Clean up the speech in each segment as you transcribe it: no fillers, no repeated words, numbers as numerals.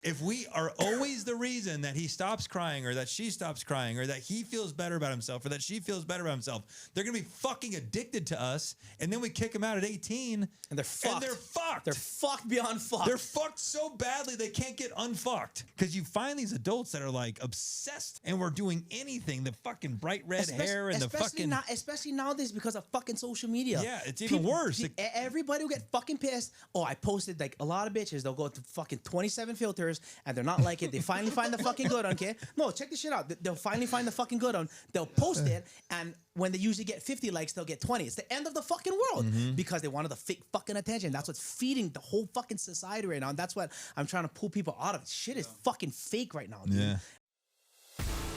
If we are always the reason that he stops crying or that she stops crying or that he feels better about himself or that she feels better about himself, they're going to be fucking addicted to us. And then we kick them out at 18 and they're fucked. And they're fucked. They're fucked beyond fucked. They're fucked so badly they can't get unfucked. Because you find these adults that are like obsessed and we're doing anything. The fucking bright red hair and the fucking... especially nowadays because of fucking social media. Yeah, it's even worse. Everybody will get fucking pissed. Oh, I posted like a lot of bitches. They'll go to fucking 27 filters and they're not like it. They finally find the fucking good one, okay? No, check this shit out. They'll finally find the fucking good one. They'll post it, and when they usually get 50 likes, they'll get 20. It's the end of the fucking world because they wanted the fake fucking attention. That's what's feeding the whole fucking society right now. And that's what I'm trying to pull people out of. Shit is fucking fake right now, dude. Yeah.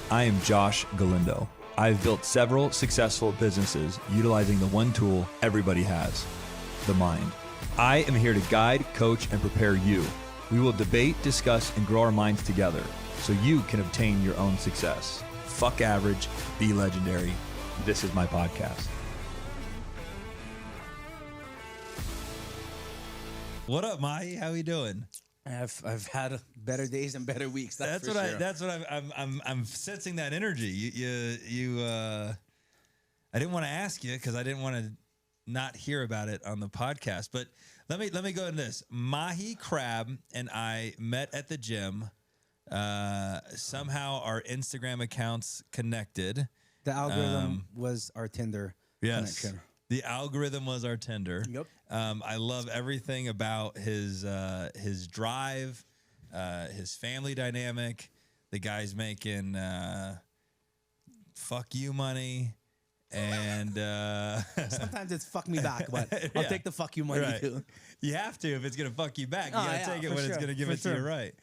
I am Josh Galindo. I've built several successful businesses utilizing the one tool everybody has, the mind. I am here to guide, coach, and prepare you. We will debate, discuss, and grow our minds together so you can obtain your own success. Fuck average, be legendary. This is my podcast. What up, Mahi? How you doing? I've had better days and better weeks. That's what sure. That's what I'm sensing that energy. I didn't want to ask you because I didn't want to not hear about it on the podcast, but let me go into this. Mahi Crabbe and I met at the gym. Somehow our Instagram accounts connected. The algorithm was our Tinder connection. The algorithm was our Tinder. Yep. I love everything about his drive, his family dynamic. The guy's making fuck you money. And sometimes it's fuck me back, but I'll take the fuck you money too. You have to if it's gonna fuck you back. You gotta take it when it's gonna give it to you right.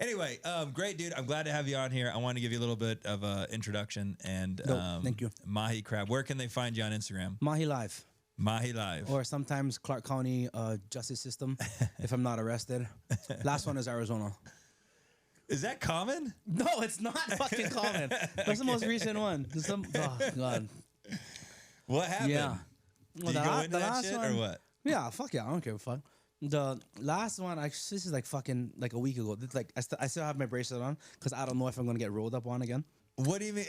Anyway, great dude. I'm glad to have you on here. I want to give you a little bit of an introduction and thank you. Mahi Crab. Where can they find you on Instagram? Mahi Live. Mahi Live. Or sometimes Clark County Justice System if I'm not arrested. Last one is Arizona. Is that common? No, it's not fucking common. That's the most recent one. Oh God. What happened? Yeah. Well, do you go into that shit or what? Yeah, fuck yeah. I don't give a fuck. The last one, this is like fucking like a week ago. It's like I still have my bracelet on because I don't know if I'm gonna get rolled up on again. What do you mean?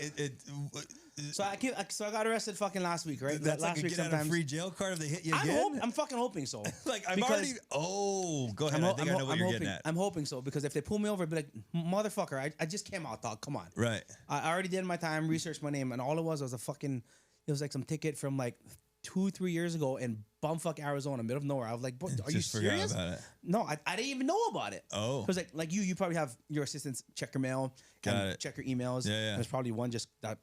So I got arrested fucking last week, right? That's last like a week get out of free jail card if they hit you again? I'm fucking hoping so. Like I'm already. Oh, go ahead. I think I know what you're getting at. I'm hoping so because if they pull me over, I'd be like, motherfucker, I just came out, dog. Come on. Right. I already did my time, researched my name, and all it was a fucking. It was like some ticket from like 2-3 years ago in bumfuck Arizona, middle of nowhere. I was like, are you serious? About it. No, I didn't even know about it. Oh. Because like you probably have your assistants check your mail, check your emails. Yeah. There's probably one just that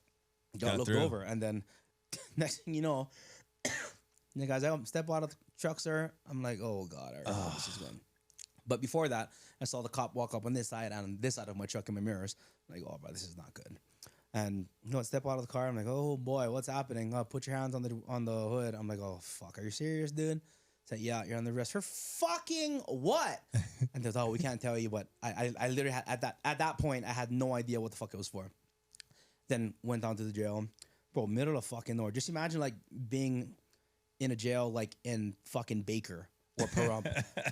got looked over, and then next thing you know, the guy's like, step out of the truck, sir. I'm like, oh God, I already know how this is going. But before that, I saw the cop walk up on this side and on this side of my truck in my mirrors. I'm like, oh, bro, this is not good. And step out of the car. I'm like, oh boy, what's happening? Put your hands on the hood. I'm like, oh fuck, are you serious, dude? Said, yeah, you're on the arrest for fucking what? And they thought, we can't tell you. But I literally had at that point I had no idea what the fuck it was for. Then went down to the jail, bro, middle of fucking nowhere. Just imagine like being in a jail like in fucking Baker. Or Pahrump.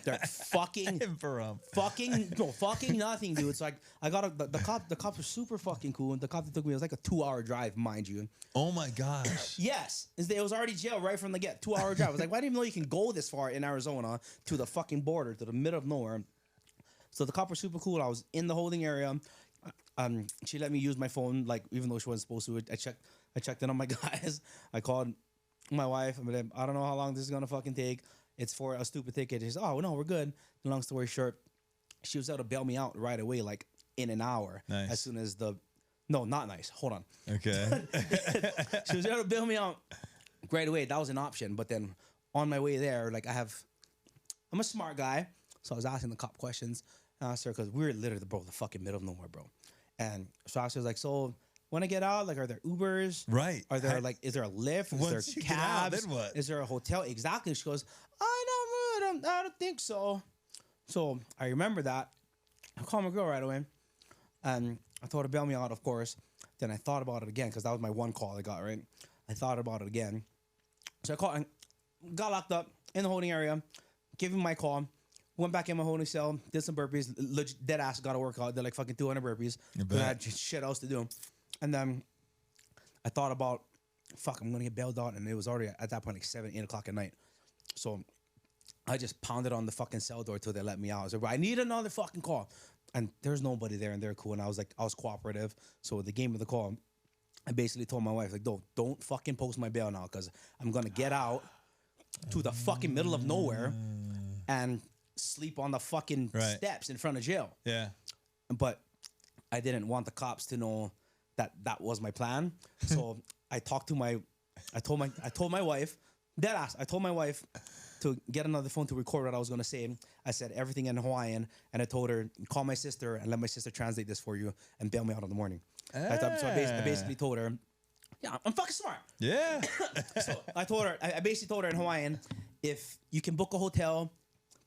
They're fucking fucking nothing, dude. It's like I got the cops were super fucking cool, and the cop that took me, it was like a 2-hour drive, mind you. Oh my gosh. Yes. It was already jail right from the get. 2-hour drive. I was like, why didn't you know you can go this far in Arizona to the fucking border, to the middle of nowhere? So the cop was super cool. I was in the holding area. She let me use my phone, like even though she wasn't supposed to. I checked in on my guys. I called my wife. I'm like, I don't know how long this is gonna fucking take. It's for a stupid ticket. She's, oh, no, we're good. Long story short, she was able to bail me out right away, like in an hour. Nice. As soon as no, not nice. Hold on. Okay. She was able to bail me out right away. That was an option. But then on my way there, like I'm a smart guy. So I was asking the cop questions. I asked her, because we were literally, the fucking middle of nowhere, bro. And so I was like, so when I get out, like, are there Ubers? Right. Are there is there a Lift? Is there cabs? Out, then what? Is there a hotel? Exactly. She goes, I don't think so. So I remember that. I called my girl right away, and I told her to bail me out, of course. Then I thought about it again because that was my one call I got. Right. I thought about it again. So I called and got locked up in the holding area. Gave him my call. Went back in my holding cell, did some burpees, dead ass got to work out. Did like fucking 200 burpees. I had shit else to do. And then I thought about, fuck, I'm going to get bailed out. And it was already at that point like 7, 8 o'clock at night. So I just pounded on the fucking cell door till they let me out. I was like, I need another fucking call. And there's nobody there and they're cool. And I was cooperative. So at the game of the call, I basically told my wife, like, don't fucking post my bail now because I'm going to get out to the fucking middle of nowhere and sleep on the fucking steps in front of jail. Yeah. But I didn't want the cops to know that was my plan. So I told my wife, deadass, I told my wife to get another phone to record what I was going to say. I said everything in Hawaiian, and I told her, call my sister and let my sister translate this for you and bail me out in the morning. So I basically told her, yeah, I'm fucking smart. Yeah. So I basically told her in Hawaiian, if you can book a hotel,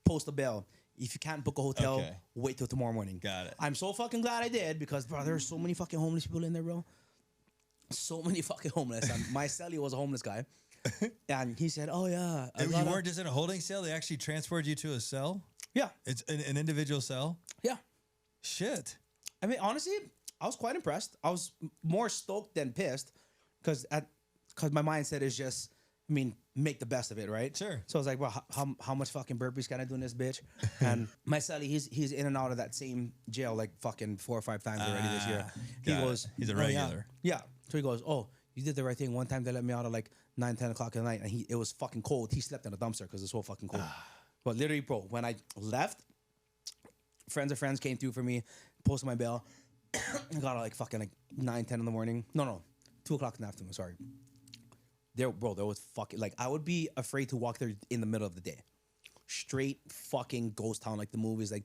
post a bail. If you can't book a hotel, wait till tomorrow morning. Got it. I'm so fucking glad I did because, bro, there's so many fucking homeless people in there, bro. So many fucking homeless. And my cellie was a homeless guy. And he said, oh, yeah. You weren't just in a holding cell? They actually transported you to a cell? Yeah. It's an individual cell? Yeah. Shit. I mean, honestly, I was quite impressed. I was more stoked than pissed because my mindset is just, I mean, make the best of it, right? Sure. So I was like, well, how much fucking burpees can I do in this bitch? And my cellie, he's in and out of that same jail like fucking 4 or 5 times already this year. He's a regular. Yeah. So he goes, oh, you did the right thing. One time they let me out at like 9, 10 o'clock at night, and it was fucking cold. He slept in a dumpster because it's so fucking cold. But literally, bro, when I left, friends of friends came through for me, posted my bail. I got out like fucking like 9, 10 in the morning. No, 2 o'clock in the afternoon. Sorry. There was fucking, like, I would be afraid to walk there in the middle of the day. Straight fucking ghost town, like the movies, like,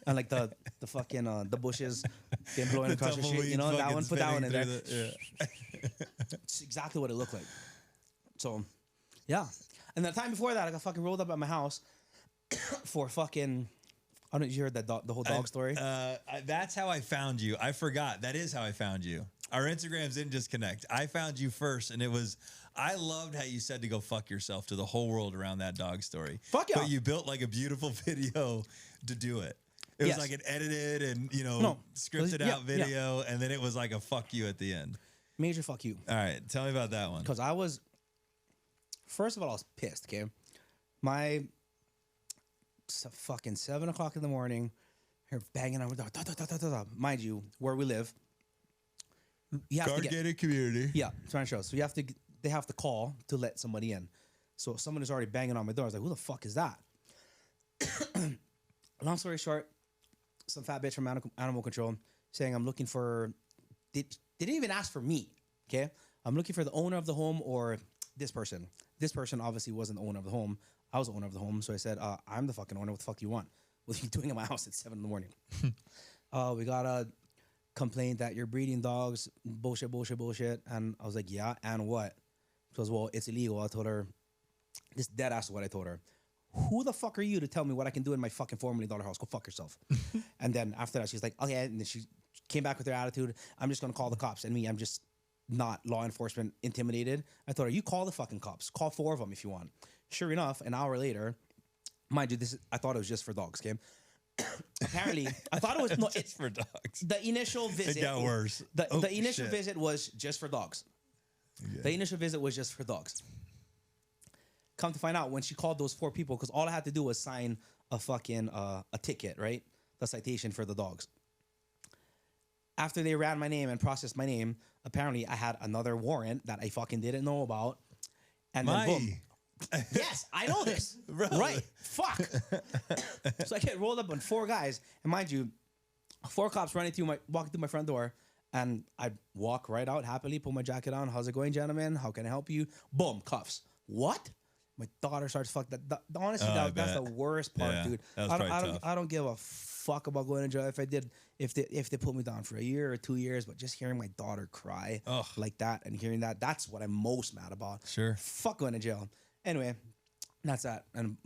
and like the fucking, the bushes getting blowing across the street, you know, that one, put that one in there. It's exactly what it looked like. So, yeah. And the time before that, I got fucking rolled up at my house for fucking, I don't know if you heard that the whole dog story. That's how I found you. I forgot. That is how I found you. Our Instagrams didn't just connect. I found you first, and I loved how you said to go fuck yourself to the whole world around that dog story. Fuck yeah. But you built like a beautiful video to do it. It was like an edited and, scripted out video, and then it was like a fuck you at the end. Major fuck you. All right, tell me about that one. Because first of all, I was pissed, okay? My fucking 7 o'clock in the morning, here banging on the door. Mind you, where we live, you have gated community. Yeah, trying to show. So they have to call to let somebody in. So someone is already banging on my door. I was like, who the fuck is that? Long story short, some fat bitch from animal control saying I'm looking for, they didn't even ask for me, okay? I'm looking for the owner of the home or this person. This person obviously wasn't the owner of the home. I was the owner of the home. So I said, I'm the fucking owner. What the fuck do you want? What are you doing at my house at 7 in the morning? We got a complaint that you're breeding dogs. Bullshit. And I was like, yeah, and what? She goes, well, it's illegal. I told her, this dead ass is what I told her. Who the fuck are you to tell me what I can do in my fucking $4 million house? Go fuck yourself. And then after that, she's like, okay. And then she came back with her attitude. I'm just going to call the cops. And I'm just not law enforcement intimidated. I told her, you call the fucking cops. Call 4 of them if you want. Sure enough, an hour later, mind you, I thought it was just for dogs, okay? Apparently, I thought it was just for dogs. The initial visit. It got worse. The initial visit was just for dogs. Yeah. The initial visit was just for dogs. Come to find out, when she called those 4 people, because all I had to do was sign a fucking a ticket, right? The citation for the dogs. After they ran my name and processed my name, apparently I had another warrant that I fucking didn't know about. And then boom. Yes, I know this. Really? Right. Fuck. So I get rolled up on 4 guys. And mind you, 4 cops walking through my front door. And I walk right out happily, put my jacket on. How's it going, gentlemen? How can I help you? Boom, cuffs. What? My daughter starts fucking. Honestly, that's the worst part, dude. I don't give a fuck about going to jail. If they put me down for a year or 2 years, but just hearing my daughter cry like that and hearing that's what I'm most mad about. Sure. Fuck going to jail. Anyway, that's that. And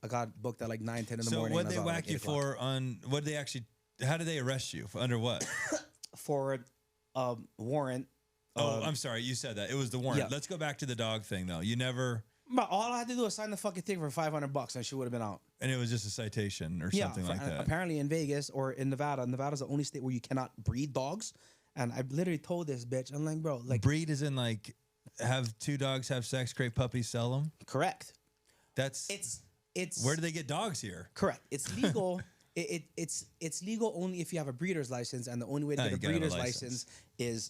I got booked at like 9, 10 in the morning. So what they whack you for on? What they actually? How did they arrest you under what? For warrant. I'm sorry. You said that it was the warrant. Yeah. Let's go back to the dog thing though. You never. But all I had to do was sign the fucking thing for $500 and she would have been out. And it was just a citation or something like that. Apparently in Vegas or in Nevada. Nevada's the only state where you cannot breed dogs. And I literally told this bitch, I'm like, bro, like breed is in like have two dogs have sex, create puppies, sell them. Correct. It's where do they get dogs here? Correct. It's legal. It's legal only if you have a breeder's license, and the only way to get a breeder's license is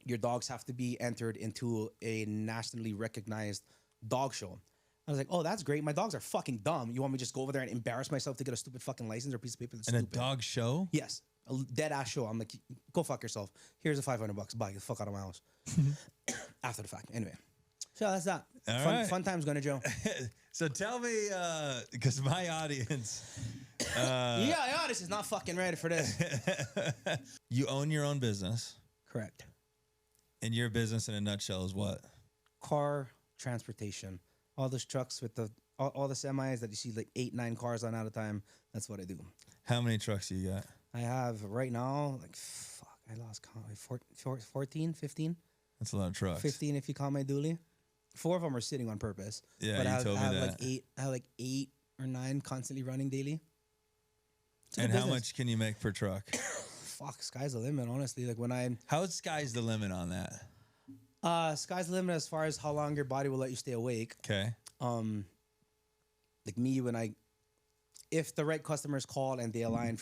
your dogs have to be entered into a nationally recognized dog show. I was like, oh, that's great. My dogs are fucking dumb. You want me to just go over there and embarrass myself to get a stupid fucking license or piece of paper that's stupid? A dog show? Yes. A dead ass show. I'm like, go fuck yourself. Here's the $500. Bye. Get the fuck out of my house. After the fact. Anyway. So that's that. Fun times, Gunner Joe. So tell me, because my audience... the audience is not fucking ready for this. You own your own business. Correct. And your business in a nutshell is what? Car transportation. All those trucks with all the semis that you see like 8-9 cars on at a time. That's what I do. How many trucks do you got? I have right now, like, I lost count. 14, 15. That's a lot of trucks. 15 if you count my dually. 4 of them are sitting on purpose. Yeah, but you told me that. I have like 8 or 9 constantly running daily. And how much can you make per truck? Fuck, sky's the limit, honestly. Like How's sky's the limit on that? Sky's the limit as far as how long your body will let you stay awake. Okay. Like me, if the right customers call and they align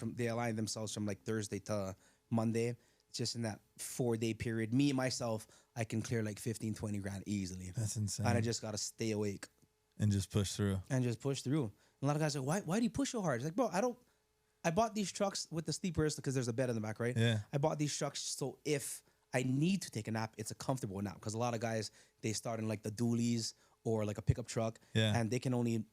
themselves from like Thursday to Monday, just in that 4-day period, myself, I can clear like 15, 20 grand easily. That's insane. And I just got to stay awake. And just push through. A lot of guys are like, why do you push so hard? It's like, bro, I bought these trucks with the sleepers because there's a bed in the back, right? Yeah. I bought these trucks so if I need to take a nap, it's a comfortable nap. Because a lot of guys, they start in like the dualies or like a pickup truck. Yeah. And they can only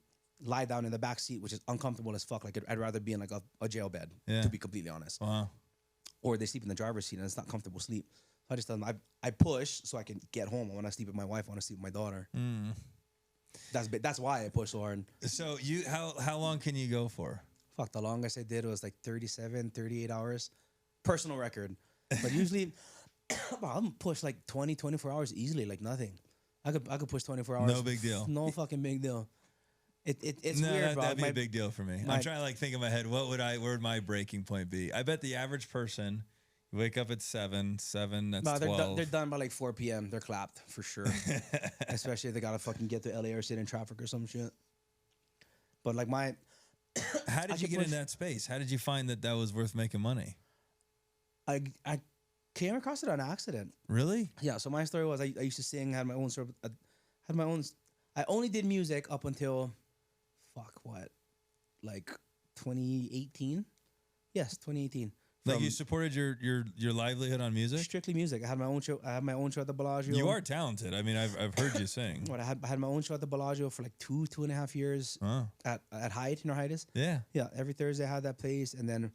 lie down in the back seat, which is uncomfortable as fuck. Like I'd rather be in like a jail bed, to be completely honest. Wow. Or they sleep in the driver's seat and it's not comfortable sleep. So I just tell them, I push so I can get home. I want to sleep with my wife. I want to sleep with my daughter. That's why I push so hard. So how long can you go for? Fuck, the longest I did was like 37, 38 hours. Personal record. But usually, I'm push like 20, 24 hours easily, like nothing. I could push 24 hours. No big deal. No fucking big deal. It's weird, bro. That'd be a big deal for me. I'm trying to like think in my head, where would my breaking point be? I bet the average person, you wake up at 7, that's 12. They're done by like 4 p.m. They're clapped for sure. Especially if they gotta fucking get to LA or sit in traffic or some shit. But like how did you get in that space? How did you find that was worth making money? I came across it on accident. Really? Yeah. So my story was I used to sing, had my own I only did music up until, like 2018? Yes, 2018. Like you supported your livelihood on music? Strictly music. I had my own show. I had my own show at the Bellagio. You are talented. I mean, I've heard you sing. I had my own show at the Bellagio for like 2.5 years at Hyde, you know Hyde? Yeah. Yeah. Every Thursday I had that place, and then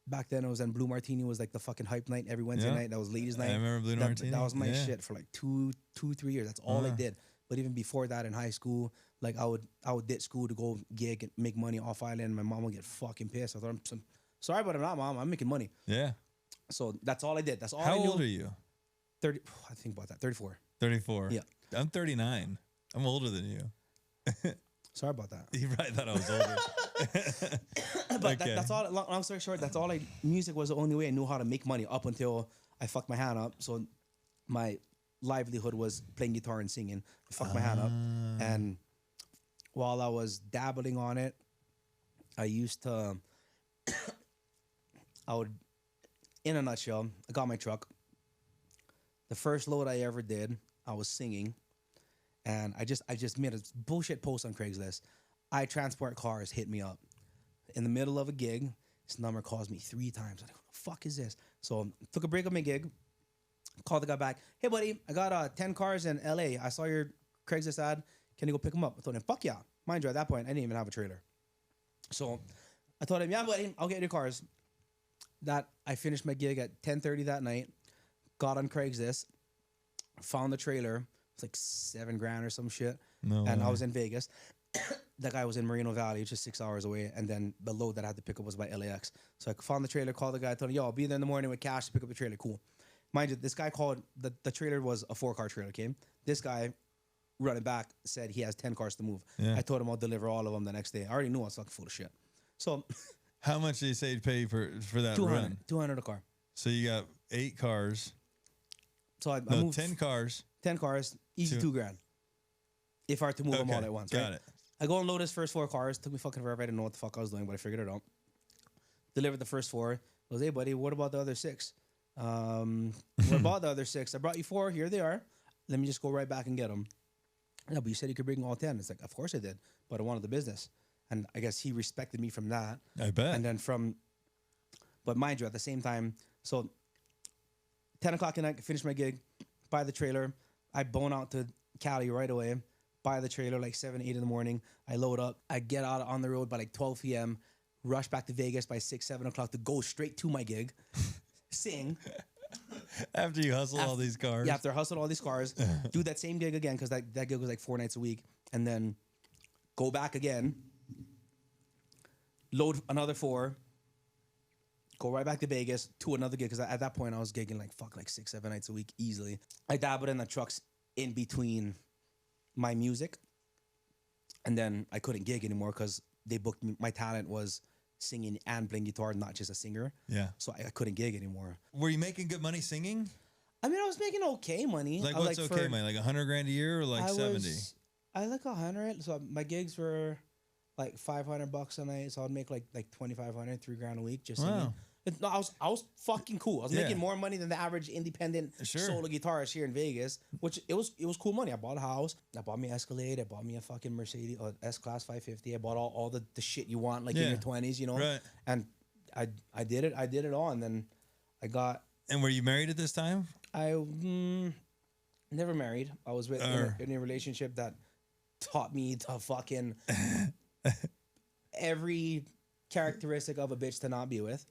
back then it was Blue Martini was like the fucking hype night every Wednesday night. That was ladies' night. I remember Blue Martini. That was my shit for like 2-3 years. That's all I did. But even before that in high school, like I would ditch school to go gig and make money off island. My mom would get fucking pissed. I thought, I'm sorry, but I'm not, Mom. I'm making money. Yeah. So that's all I did. That's all How I knew. How old are you? 30. I think about that. 34. 34. Yeah. I'm 39. I'm older than you. Sorry about that. You probably thought I was older. But that's all. Long story short, that's all. Music was the only way I knew how to make money up until I fucked my hand up. So my livelihood was playing guitar and singing. I fucked my hand up, and while I was dabbling on it, I used to. In a nutshell, I got my truck. The first load I ever did, I was singing, and I just made a bullshit post on Craigslist. I transport cars, hit me up. In the middle of a gig, this number calls me 3 times. I'm like, what the fuck is this? So took a break of my gig, called the guy back. Hey, buddy, I got 10 cars in LA. I saw your Craigslist ad. Can you go pick them up? I told him, fuck yeah. Mind you, at that point, I didn't even have a trailer. So I told him, yeah, buddy, I'll get your cars. That I finished my gig at 10:30 that night, got on Craigslist, found the trailer. It was like $7,000 or some shit. And I was in Vegas. That guy was in Moreno Valley, which is 6 hours away. And then the load that I had to pick up was by LAX. So I found the trailer, called the guy, told him, yo, I'll be there in the morning with cash to pick up the trailer. Cool. Mind you, this guy called, the trailer was a 4-car trailer, okay? This guy running back said he has 10 cars to move. Yeah. I told him I'll deliver all of them the next day. I already knew I was fucking full of shit. So How much did he say he'd pay for that 200, run? 200 a car. So you got 8 cars. So I No, moved 10 cars. 10 cars, easy $2,000. If I were to move them all at once. Got right? it. I go and load his first 4 cars. Took me fucking forever. I didn't know what the fuck I was doing, but I figured it out. Delivered the first 4. Goes, hey buddy, what about the other 6? What about the other 6? I brought you 4. Here they are. Let me just go right back and get them. Yeah, but you said you could bring all 10. It's like, of course I did, but I wanted the business. And I guess he respected me from that. I bet. And then but mind you, at the same time, so 10 o'clock at night, finish my gig, buy the trailer. I bone out to Cali right away, buy the trailer like 7, 8 in the morning. I load up. I get out on the road by like 12 p.m., rush back to Vegas by 6, 7 o'clock to go straight to my gig, sing. After you hustle all these cars. Yeah, after I hustled all these cars, do that same gig again because that gig was like 4 nights a week, and then go back again, load another 4, go right back to Vegas to another gig because at that point I was gigging like 6, 7 nights a week easily. I dabbled in the trucks in between my music, and then I couldn't gig anymore because they booked me. My talent was singing and playing guitar, not just a singer. Yeah. So I couldn't gig anymore. Were you making good money singing? I mean, I was making okay money. Like, I what's okay money? Like $100,000 a year or like 70? I like 100. So my gigs were like $500 a night. So I'd make like 2,500, $3,000 a week just singing. Wow. No, I was fucking cool. I was making more money than the average independent solo guitarist here in Vegas, which it was cool money. I bought a house. I bought me Escalade. I bought me a fucking Mercedes S-Class 550. I bought all the shit you want like in your 20s, you know. Right. And I did it. I did it all, and then I got. And were you married at this time? I never married. I was in a relationship that taught me to fucking every characteristic of a bitch to not be with.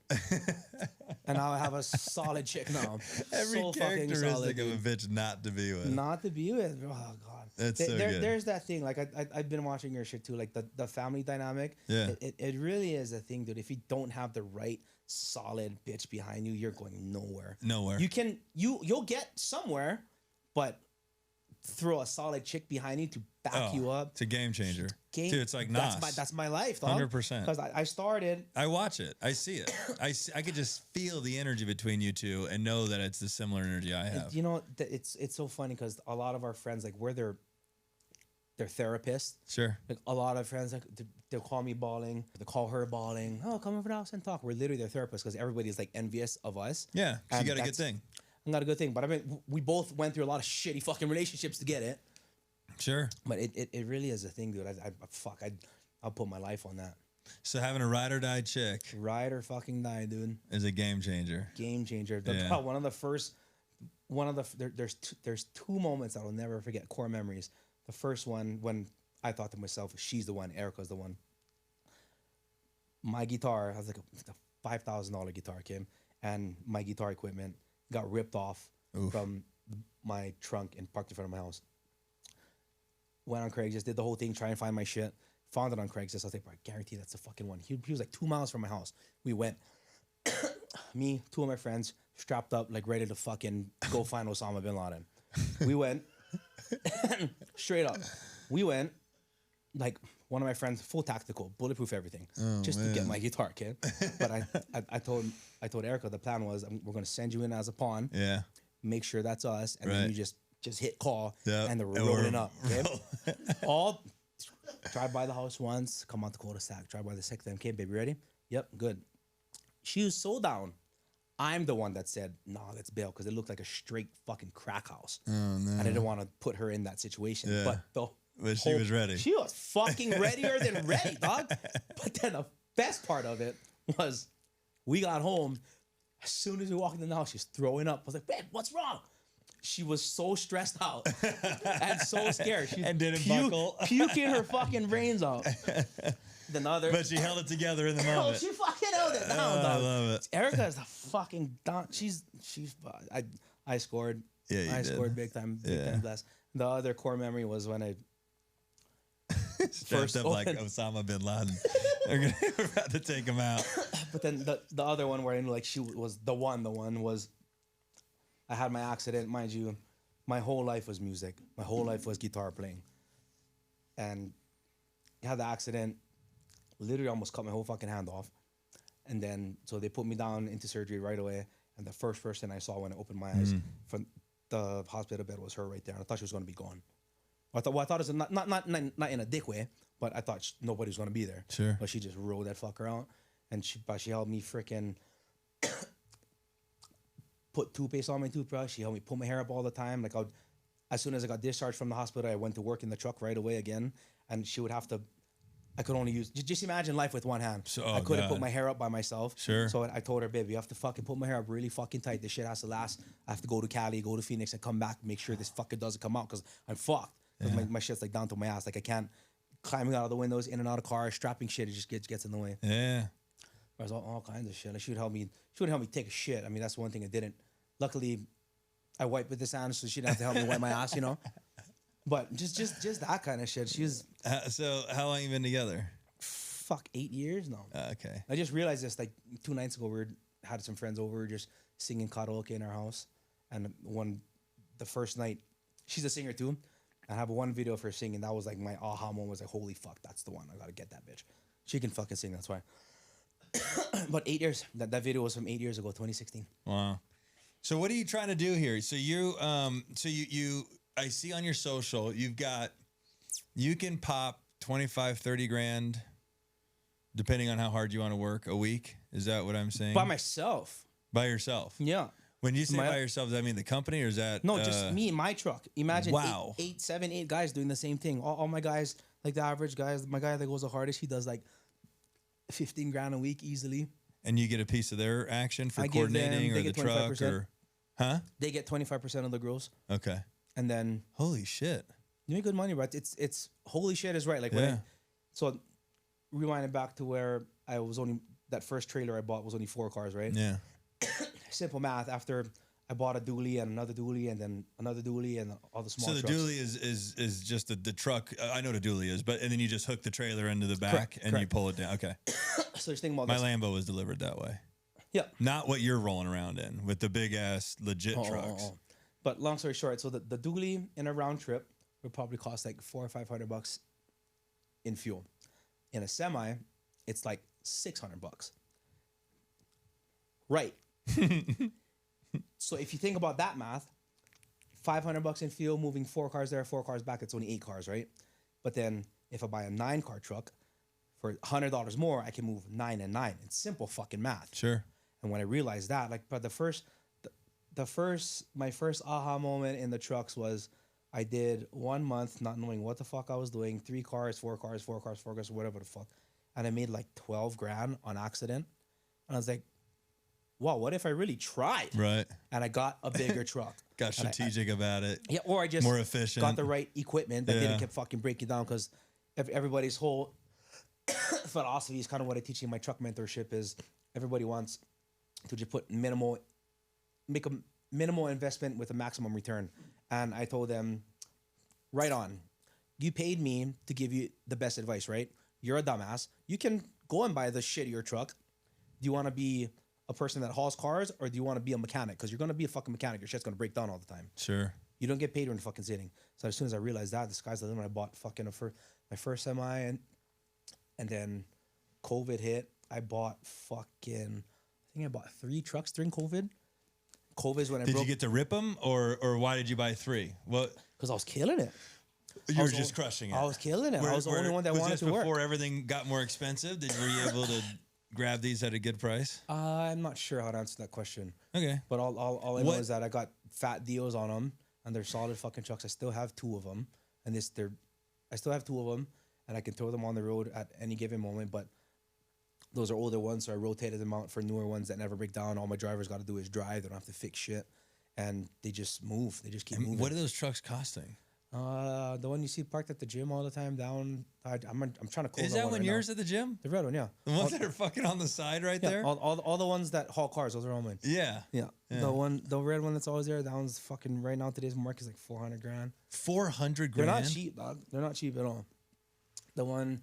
And now I have a solid chick now. Every so characteristic solid, of a bitch not to be with. Not to be with. Oh God. That's so good. There's that thing. Like I've been watching your shit too. Like the family dynamic. Yeah. It really is a thing, dude. If you don't have the right solid bitch behind you, you're going nowhere. Nowhere. You'll get somewhere, but throw a solid chick behind you to back you up. It's a game changer. Dude, it's like Nas. That's my life, dog. 100%. Because I started. I watch it. I see it. I could just feel the energy between you two and know that it's the similar energy I have. You know, it's so funny because a lot of our friends, like, we're their therapists. Sure. Like, a lot of friends, like, they'll call me bawling. They'll call her bawling. Oh, come over to the house and talk. We're literally their therapists because everybody's, like, envious of us. Yeah. You got a good thing. I got a good thing. But I mean, we both went through a lot of shitty fucking relationships to get it. Sure. But it really is a thing, dude. I'll put my life on that. So having a ride or die chick. Ride or fucking die, dude. Is a game changer. Game changer. There's 2 moments I will never forget, core memories. The first one, when I thought to myself, she's the one, Erica's the one. My guitar, I was like a $5,000 guitar, Kim, and my guitar equipment got ripped off from my trunk and parked in front of my house. Went on Craigslist, did the whole thing, try and find my shit. Found it on Craigslist. I was like, bro, I guarantee that's the fucking one. He was like 2 miles from my house. We went, me, 2 of my friends, strapped up, like ready to fucking go find Osama bin Laden. We went, straight up. We went, like, one of my friends, full tactical, bulletproof everything, just to get my guitar, kid. But I told Erica the plan was we're gonna send you in as a pawn. Yeah. Make sure that's us, and then you just hit call, and then we're And rolling up. Okay? All drive by the house once, come out the cul-de-sac, drive by the second time. Okay, baby, ready? Yep, good. She was so down. I'm the one that said, nah, let's bail, because it looked like a straight fucking crack house. Oh, no. And I didn't want to put her in that situation. Yeah. But she was ready. She was fucking readier than ready, dog. But then the best part of it was we got home. As soon as we walked in the house, she's throwing up. I was like, babe, what's wrong? She was so stressed out and so scared. She and didn't buckle. Puking her fucking brains out. But she held it together in the moment. She fucking held it down, dog. I love it. Erica is the fucking down. I scored. Yeah, I scored big time. Big time blast. The other core memory was when I strapped up like Osama bin Laden. We're about to take him out. But then the other one where I knew like she was the one was I had my accident, mind you. my whole life was music. My whole life was guitar playing. And I had the accident, literally almost cut my whole fucking hand off. And then, so they put me down into surgery right away. And the first person I saw when I opened my eyes from the hospital bed was her right there. And I thought she was going to be gone. I thought it was not in a dick way, but I thought nobody was going to be there. Sure. But she just rolled that fucker out. And she helped me freaking put toothpaste on my toothbrush. She helped me pull my hair up all the time. Like as soon as I got discharged from the hospital, I went to work in the truck right away again. And she would have to, I could only use, just imagine life with one hand. So, I couldn't put my hair up by myself. Sure. So I told her, babe, you have to fucking put my hair up really fucking tight. This shit has to last. I have to go to Cali, go to Phoenix, and come back, make sure this fucker doesn't come out because I'm fucked. Yeah. My shit's like down to my ass. Like I can't, climbing out of the windows, in and out of cars, strapping shit, it just gets in the way. Yeah. There's all kinds of shit. Like she would help me take a shit. I mean, that's one thing I didn't. Luckily, I wiped with this hand, so she didn't have to help me wipe my ass, you know? But just that kind of shit. She was... So how long you been together? 8 years now. Okay. I just realized this, like, 2 nights ago, had some friends over, we were just singing karaoke in our house. And the first night, she's a singer too. I have one video of her singing. That was like my aha moment. Was like, holy fuck, that's the one. I gotta get that bitch. She can fucking sing, that's why. But 8 years. That video was from 8 years ago, 2016. Wow. So what are you trying to do here? So you I see on your social, you can pop 25, 30 grand, depending on how hard you want to work, a week. Is that what I'm saying? By myself. By yourself? Yeah. When you say by yourself, does that mean the company or is that? No, just me and my truck. Imagine wow. 8 guys doing the same thing. All my guys, like the average guys, my guy that goes the hardest, he does like 15 grand a week easily. And you get a piece of their action for coordinating or the truck or... Huh? They get 25% of the gross. Okay. And then... Holy shit. You make good money, right? It's holy shit is right. Like so rewind it back to where I was only... That first trailer I bought was only 4 cars, right? Yeah. Simple math. After I bought a dually and another dually and then another dually and all the small trucks. So the dually is just the truck. I know what a dually is, and then you just hook the trailer into the back and you pull it down. Okay. So just think about my Lambo was delivered that way. Yeah. Not what you're rolling around in with the big ass legit trucks. But long story short, so the dually in a round trip would probably cost like $400 or $500 in fuel. In a semi, it's like $600. Right. So if you think about that math, $500 in fuel, moving 4 cars there, 4 cars back, it's only 8 cars, right? But then if I buy a 9-car truck for $100 more, I can move 9 and 9. It's simple fucking math. Sure. And when I realized that, like, but my first aha moment in the trucks was I did 1 month not knowing what the fuck I was doing, 3 cars, 4 cars, 4 cars, 4 cars, whatever the fuck. And I made like 12 grand on accident. And I was like, wow, what if I really tried? Right. And I got a bigger truck. Got strategic about it. Yeah, or I just more efficient. Got the right equipment that didn't keep fucking breaking down because everybody's whole philosophy is kind of what I teach in my truck mentorship is everybody wants to just make a minimal investment with a maximum return. And I told them, right on. You paid me to give you the best advice, right? You're a dumbass. You can go and buy the shittier truck. Do you want to be a person that hauls cars or do you want to be a mechanic? Because you're going to be a fucking mechanic. Your shit's going to break down all the time. Sure. You don't get paid when you're fucking sitting. So as soon as I realized that, the sky's the limit. I bought fucking my first semi and then COVID hit. I bought I think I bought 3 trucks during COVID. COVID is when I Did you get to rip them or why did you buy 3? Well, because I was killing it. You were just crushing it. I was killing it. I was the only one that wanted to work. Before everything got more expensive, were you able to grab these at a good price? I'm not sure how to answer that question. Okay. But all I know is that I got fat deals on them, and they're solid fucking trucks. I still have 2 of them, and I still have 2 of them, and I can throw them on the road at any given moment. But those are older ones, so I rotated them out for newer ones that never break down. All my drivers got to do is drive; they don't have to fix shit, and they just move. They just keep moving. What are those trucks costing? The one you see parked at the gym all the time down. I'm trying to close. Is that one yours at the gym? The red one, yeah. The ones that are fucking on the side right there? All the ones that haul cars, those are all mine. Yeah. The red one that's always there, that one's fucking right now today's market is like 400 grand. 400 grand? They're not cheap, dog. They're not cheap at all. The one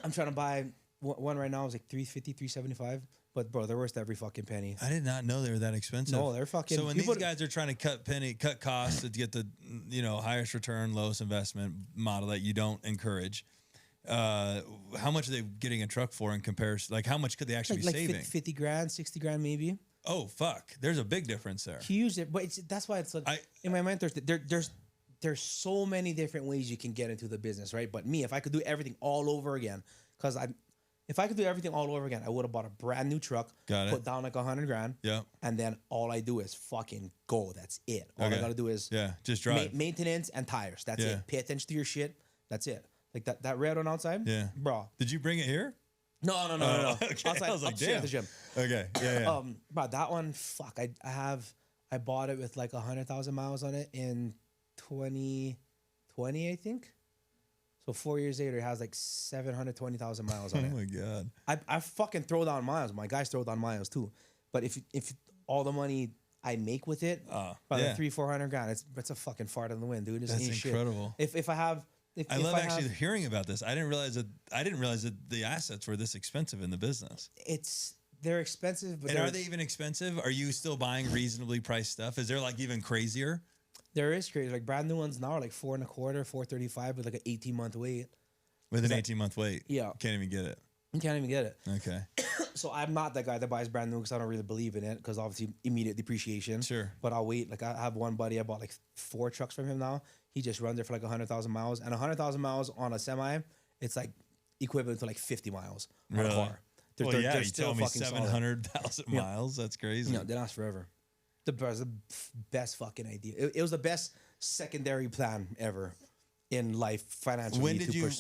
I'm trying to buy, one right now is like 350, 375. But bro, they're worth every fucking penny. I did not know they were that expensive. No, they're fucking. So when these guys are trying to cut costs to get the highest return, lowest investment model that you don't encourage, how much are they getting a truck for in comparison? Like how much could they actually be saving? 50 grand, 60 grand maybe. Oh fuck! There's a big difference there. Huge, but that's why it's like in my mentors. There's so many different ways you can get into the business, right? But me, if I could do everything all over again, if I could do everything all over again, I would have bought a brand new truck, put down like 100 grand, and then all I do is fucking go. That's it. All I gotta do is just drive, maintenance and tires. That's it. Pay attention to your shit. That's it. Like that red one outside. Yeah, bro. Did you bring it here? No. Okay. Outside, I was like, upstairs at the gym. Okay. Yeah. But that one, fuck. I bought it with like 100,000 miles on it in 2020, I think. So 4 years later, it has like 720,000 miles on it. Oh my god! I fucking throw down miles. My guys throw down miles too. But if all the money I make with it, by like 300-400 grand, it's a fucking fart in the wind, dude. That's incredible. Shit. If I have, I love actually hearing about this. I didn't realize that the assets were this expensive in the business. They're expensive, but are they even expensive? Are you still buying reasonably priced stuff? Is there like even crazier? There is crazy. Like brand new ones now are like $4.25, $4.35 with like an 18-month wait. With an 18-month wait? Yeah. Can't even get it. You can't even get it. Okay. So I'm not that guy that buys brand new because I don't really believe in it because obviously immediate depreciation. Sure. But I'll wait. Like I have one buddy, I bought like 4 trucks from him now. He just runs it for like 100,000 miles. And 100,000 miles on a semi, it's like equivalent to like 50 miles on a car. They're still fucking 700,000 miles. That's crazy. Yeah, they last forever. The best fucking idea. It was the best secondary plan ever in life financially.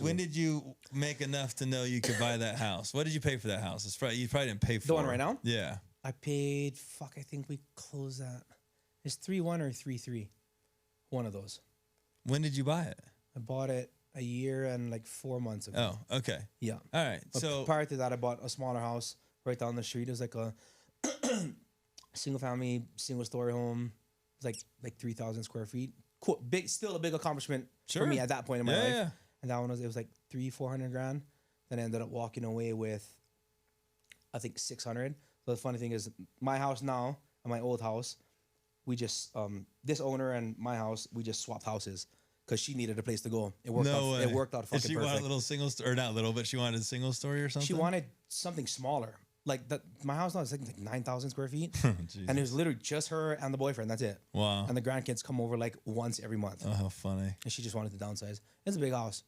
When did you make enough to know you could buy that house? What did you pay for that house? You probably didn't pay for the one right now. Yeah, I paid. I think we closed that. It's 3.1 or 3.3. One of those. When did you buy it? I bought it a year and like 4 months ago. Oh, okay. Yeah. All right. But so prior to that, I bought a smaller house right down the street. It was like a single family, single story home. It was like 3,000 square feet. Cool. Still a big accomplishment for me at that point in my life. Yeah. And that one was like 300-400 grand. Then I ended up walking away with, I think 600. So the funny thing is my house now and my old house, we just, this owner and my house, we just swapped houses because she needed a place to go. It worked out. It worked out fucking perfect. She wanted a little single story, or not little, but she wanted a single story or something? She wanted something smaller. Like my house now is like 9,000 square feet, and it was literally just her and the boyfriend. That's it. Wow. And the grandkids come over like once every month. Oh, how funny! And she just wanted to downsize. It's a big house.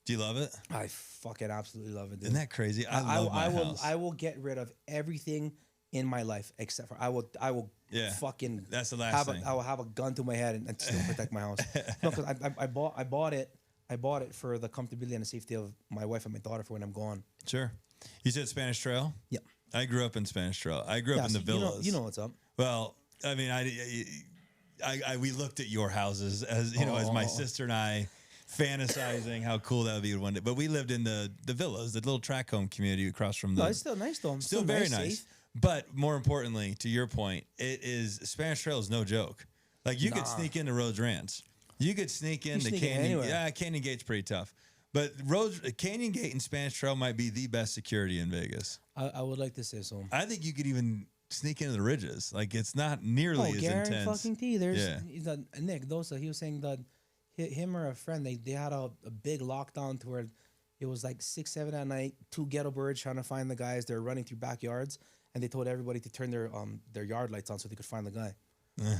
Do you love it? I fucking absolutely love it, dude. Isn't that crazy? I love my house. I will get rid of everything in my life except for I will fucking. That's the last thing. I will have a gun to my head and still protect my house. No, because I bought it for the comfortability and the safety of my wife and my daughter for when I'm gone. Sure. You said Spanish Trail? Yeah. I grew up in Spanish Trail. I grew up in the villas. You know what's up. Well, I mean, we looked at your houses as as my sister and I fantasizing how cool that would be one day. But we lived in the villas, the little track home community across from the. No, it's still nice though. Still very nice. But more importantly, to your point, Spanish Trail is no joke. Like you could sneak into Rhodes Ranch. You could sneak into Canyon. Yeah, Canyon Gate's pretty tough. But Canyon Gate and Spanish Trail might be the best security in Vegas. I would like to say so. I think you could even sneak into the ridges. Like it's not nearly as Garen intense. Fucking T. There's Nick Dosa. He was saying that him or a friend they had a big lockdown to where it was like 6, 7 at night. 2 ghetto birds trying to find the guys. They're running through backyards, and they told everybody to turn their yard lights on so they could find the guy.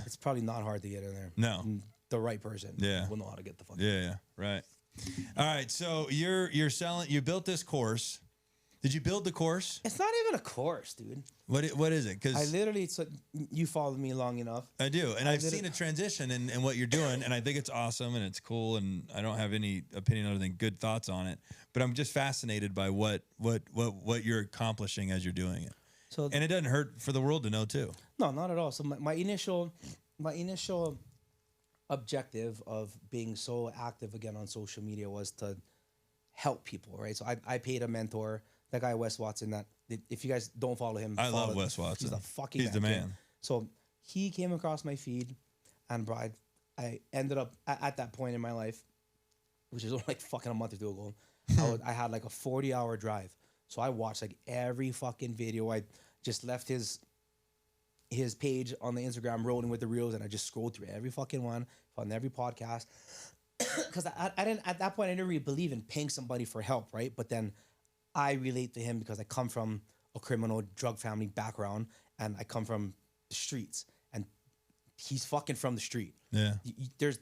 It's probably not hard to get in there. No, the right person. Will know how to get the fuck. Yeah, right. All right, so you're selling. You built this course. Did you build the course? It's not even a course, dude. What is it? Because I literally, you followed me long enough. I do, and I've seen a transition in what you're doing, and I think it's awesome and it's cool, and I don't have any opinion other than good thoughts on it. But I'm just fascinated by what you're accomplishing as you're doing it. So, and it doesn't hurt for the world to know too. No, not at all. So my initial objective of being so active again on social media was to help people, right? So I paid a mentor, that guy Wes Watson. That if you guys don't follow him, I love Wes Watson. He's the man. So he came across my feed, and bro, I ended up at that point in my life, which is only like fucking a month or two ago. I had like a 40-hour drive. So I watched like every fucking video. just left his page on the Instagram rolling with the reels, and I just scrolled through every fucking one, found every podcast. Because I didn't, at that point, I didn't really believe in paying somebody for help, right? But then I relate to him because I come from a criminal drug family background, and I come from the streets, and he's fucking from the street. Yeah. There's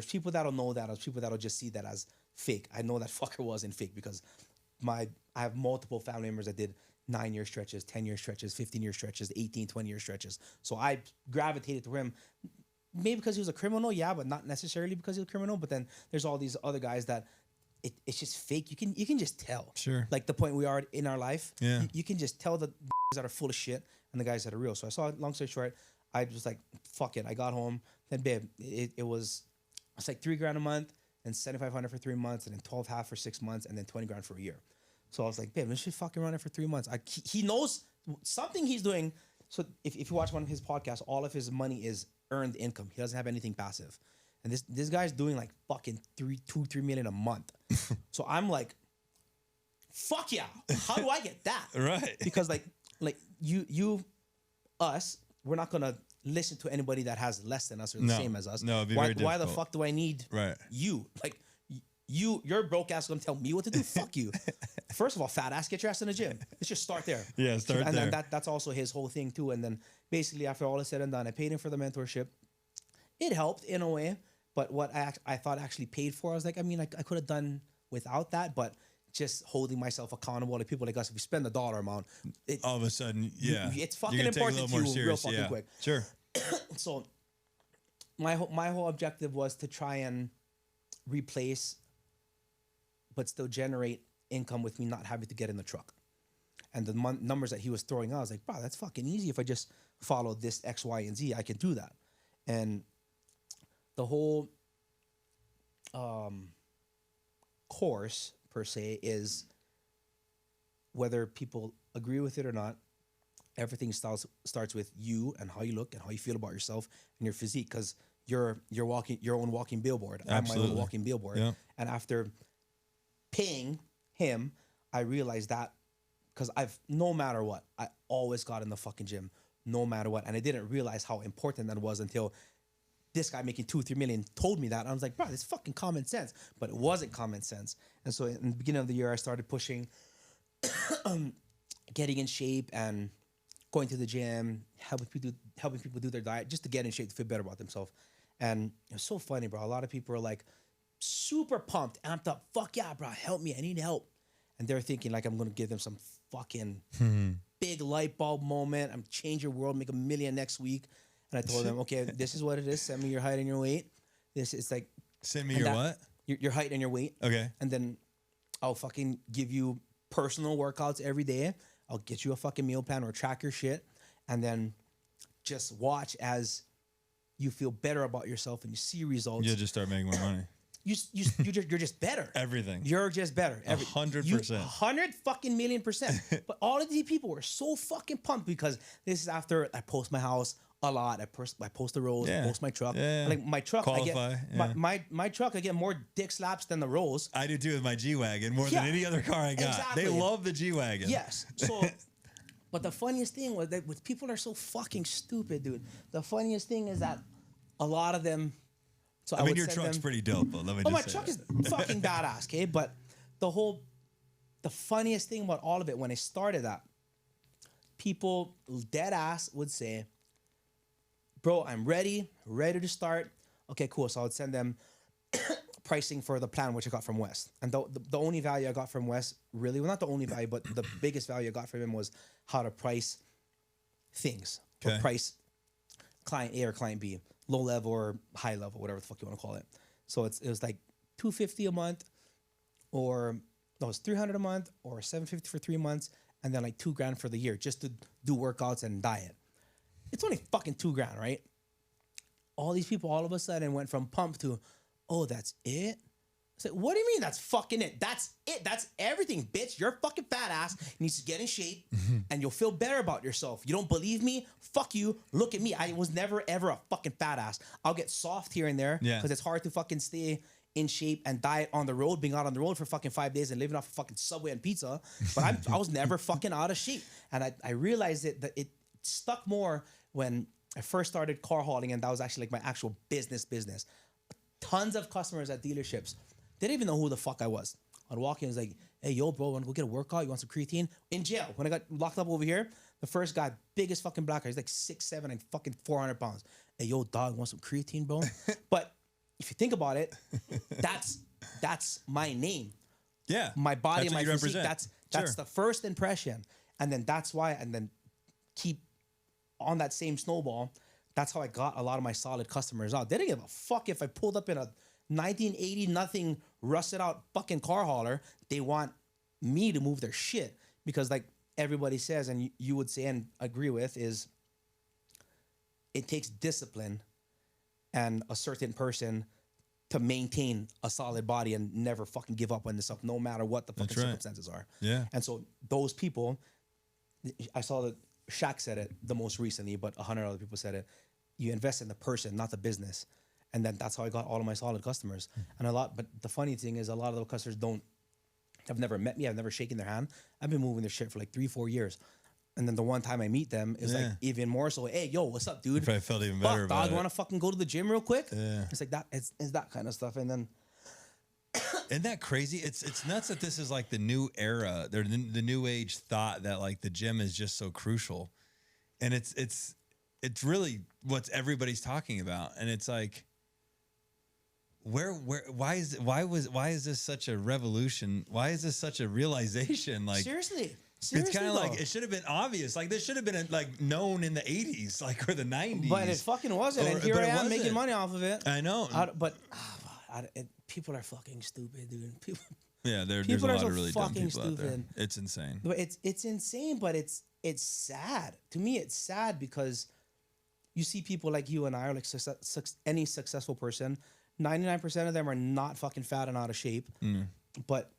people that'll know that. There's people that'll just see that as fake. I know that fucker wasn't fake because I have multiple family members that did 9-year stretches, 10-year stretches, 15-year stretches, 18, 20-year stretches. So I gravitated to him, maybe because he was a criminal, yeah, but not necessarily because he was a criminal. But then there's all these other guys that it's just fake. You can just tell. Sure. Like the point we are in our life. Yeah. You can just tell the that are full of shit and the guys that are real. So I saw, long story short, I was like, fuck it. I got home. Then, babe, it was like $3,000 a month and $7,500 for 3 months, and then 12.5 for 6 months, and then $20,000 for a year. So I was like, babe, let's just fucking run it for 3 months. He knows something he's doing. So if you watch one of his podcasts, all of his money is earned income. He doesn't have anything passive. And this guy's doing like fucking 3 million a month. So I'm like, fuck yeah. How do I get that? Right. Because like us, we're not gonna listen to anybody that has less than us or the same as us. No, it'd be why, very difficult. why the fuck do I need you? Like your broke ass gonna tell me what to do? Fuck you. First of all, fat ass, get your ass in the gym. Let's just start there. Yeah, start there. And then that's also his whole thing too. And then basically after all is said and done, I paid him for the mentorship. It helped in a way, but what I thought actually paid for, I was like, I mean, I could have done without that, but just holding myself accountable to people like us. If you spend the dollar amount, all of a sudden, yeah, it's fucking important to you real fucking quick. Sure. So my whole objective was to try and replace, but still generate income with me not having to get in the truck. And the numbers that he was throwing out, I was like, bro, that's fucking easy. If I just follow this X, Y, and Z, I can do that. And the whole course per se is, whether people agree with it or not, everything starts with you and how you look and how you feel about yourself and your physique, because you're your own walking billboard. Absolutely. I'm my own walking billboard. Yeah. And after paying him, I realized that, because no matter what, I always got in the fucking gym, no matter what. And I didn't realize how important that was until this guy making 2-3 million told me that. And I was like, bro, it's fucking common sense. But it wasn't common sense. And so in the beginning of the year, I started pushing getting in shape and going to the gym, helping people do their diet just to get in shape, to feel better about themselves. And it was so funny, bro. A lot of people are like super pumped, amped up. Fuck yeah, bro, help me. I need help. And they're thinking like I'm going to give them some fucking big light bulb moment. I'm change your world, make $1 million next week. And I told them, okay, this is what it is. Send me your height and your weight. This is like, send me your what? Your height and your weight. Okay. And then I'll fucking give you personal workouts every day. I'll get you a fucking meal plan or track your shit. And then just watch as you feel better about yourself and you see results. You'll just start making more money. You're just better. Everything. You're just better. 100%. 100 fucking million%. But all of these people were so fucking pumped because this is after I post my house a lot. I post the rolls. I post my truck. Yeah. Like my truck, Qualify, my truck, I get more dick slaps than the rolls. I do too with my G-Wagon more than any other car I got. Exactly. They love the G-Wagon. Yes. So, but the funniest thing was that people are so fucking stupid, dude. The funniest thing is that a lot of them. So I mean, your truck's pretty dope, though. Let me just my say truck that. is fucking badass, okay? But the funniest thing about all of it, when I started that, people dead ass would say, bro, I'm ready to start. Okay, cool. So I would send them pricing for the plan, which I got from Wes. And the only value I got from Wes, really, well, not the only value, but the biggest value I got from him was how to price things. Okay. Or price client A or client B, low level or high level, whatever the fuck you want to call it. So it was like $250 a month, or no, it was $300 a month, or $750 for 3 months, and then like $2,000 for the year just to do workouts and diet. It's only fucking $2,000, right? All these people all of a sudden went from pump to, oh, that's it? I said, what do you mean that's fucking it? That's it. That's everything, bitch. Your fucking fat ass needs to get in shape and you'll feel better about yourself. You don't believe me? Fuck you. Look at me. I was never, ever a fucking fat ass. I'll get soft here and there because it's hard to fucking stay in shape and diet on the road, being out on the road for fucking 5 days and living off of fucking Subway and pizza. But I was never fucking out of shape. And I realized that it stuck more when I first started car hauling, and that was actually like my actual business. Tons of customers at dealerships, they didn't even know who the fuck I was. I'd walk in and was like, hey, yo, bro, want to go get a workout? You want some creatine? In jail. When I got locked up over here, the first guy, biggest fucking black guy, he's like 6'7" and fucking 400 pounds. Hey, yo, dog, want some creatine, bro? But if you think about it, that's my name. Yeah. My body, my physique. Represent. That's the first impression. And then that's why, and then keep on that same snowball. That's how I got a lot of my solid customers out. They didn't give a fuck if I pulled up in a 1980 nothing rusted out fucking car hauler. They want me to move their shit, because like everybody says, and you would say and agree with, is it takes discipline and a certain person to maintain a solid body and never fucking give up on this stuff, no matter what the fucking circumstances are. Yeah. And so those people, I saw that Shaq said it the most recently, but 100 other people said it. You invest in the person, not the business. And then that's how I got all of my solid customers. And but the funny thing is, a lot of the customers have never met me. I've never shaken their hand. I've been moving their shit for like 3-4 years. And then the one time I meet them is like even more so, hey, yo, what's up, dude? I probably felt even better about dog, it. Want to fucking go to the gym real quick? Yeah. It's like that. It's that kind of stuff. And then isn't that crazy? It's nuts that this is like the new era. The new age thought that like the gym is just so crucial, and it's really what everybody's talking about. And it's like, why is this such a revolution? Why is this such a realization? Like seriously, it's kind of like it should have been obvious. Like this should have been like known in the 80s, like, or the 90s. But it fucking wasn't. And here I am making money off of it. I know. People are fucking stupid, dude. There's a lot of really dumb people out there. It's insane. But it's insane, but it's sad. To me, it's sad because you see people like you and I, or like any successful person, 99% of them are not fucking fat and out of shape. But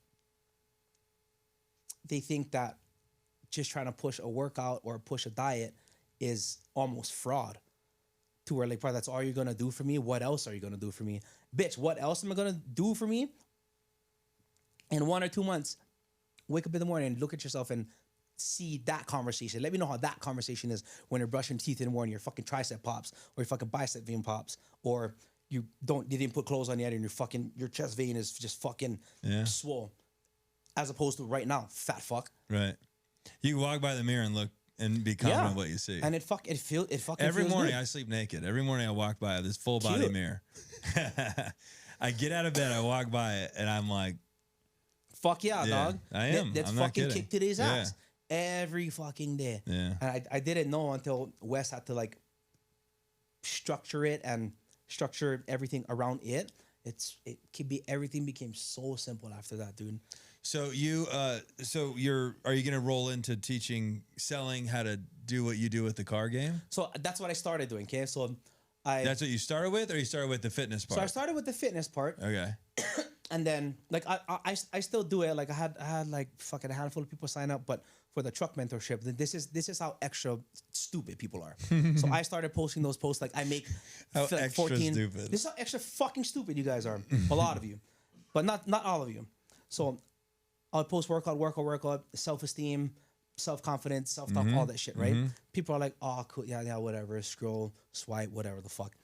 they think that just trying to push a workout or push a diet is almost fraud. To where like, bro, that's all you're gonna do for me? What else are you gonna do for me? Bitch, what else am I gonna do for me? In 1 or 2 months, wake up in the morning and look at yourself and see that conversation. Let me know how that conversation is when you're brushing teeth in the morning, your fucking tricep pops, or your fucking bicep vein pops, or you didn't put clothes on yet and your chest vein is just fucking swole. As opposed to right now, fat fuck. Right. You can walk by the mirror and look and be confident of what you see. And it fucking every feels morning good. I sleep naked. Every morning I walk by this full body mirror. I get out of bed, I walk by it, and I'm like, fuck yeah, dog. I am. Let's I'm fucking kick today's ass. Every fucking day. Yeah. And I didn't know until Wes had to like structure it and structure everything around it. Everything became so simple after that, dude. So are you gonna roll into selling how to do what you do with the car game? So that's what I started doing. Okay, so that's what you started with, or you started with the fitness part? So I started with the fitness part. Okay. And then like I still do it. Like I had like fucking a handful of people sign up, but for the truck mentorship, this is how extra stupid people are. So I started posting those posts like I make how extra 14. Stupid. This is how extra fucking stupid you guys are. A lot of you, but not all of you. So I'll post workout, self-esteem, self-confidence, self-talk, all that shit, right? People are like, oh, cool, yeah, whatever, scroll, swipe, whatever the fuck.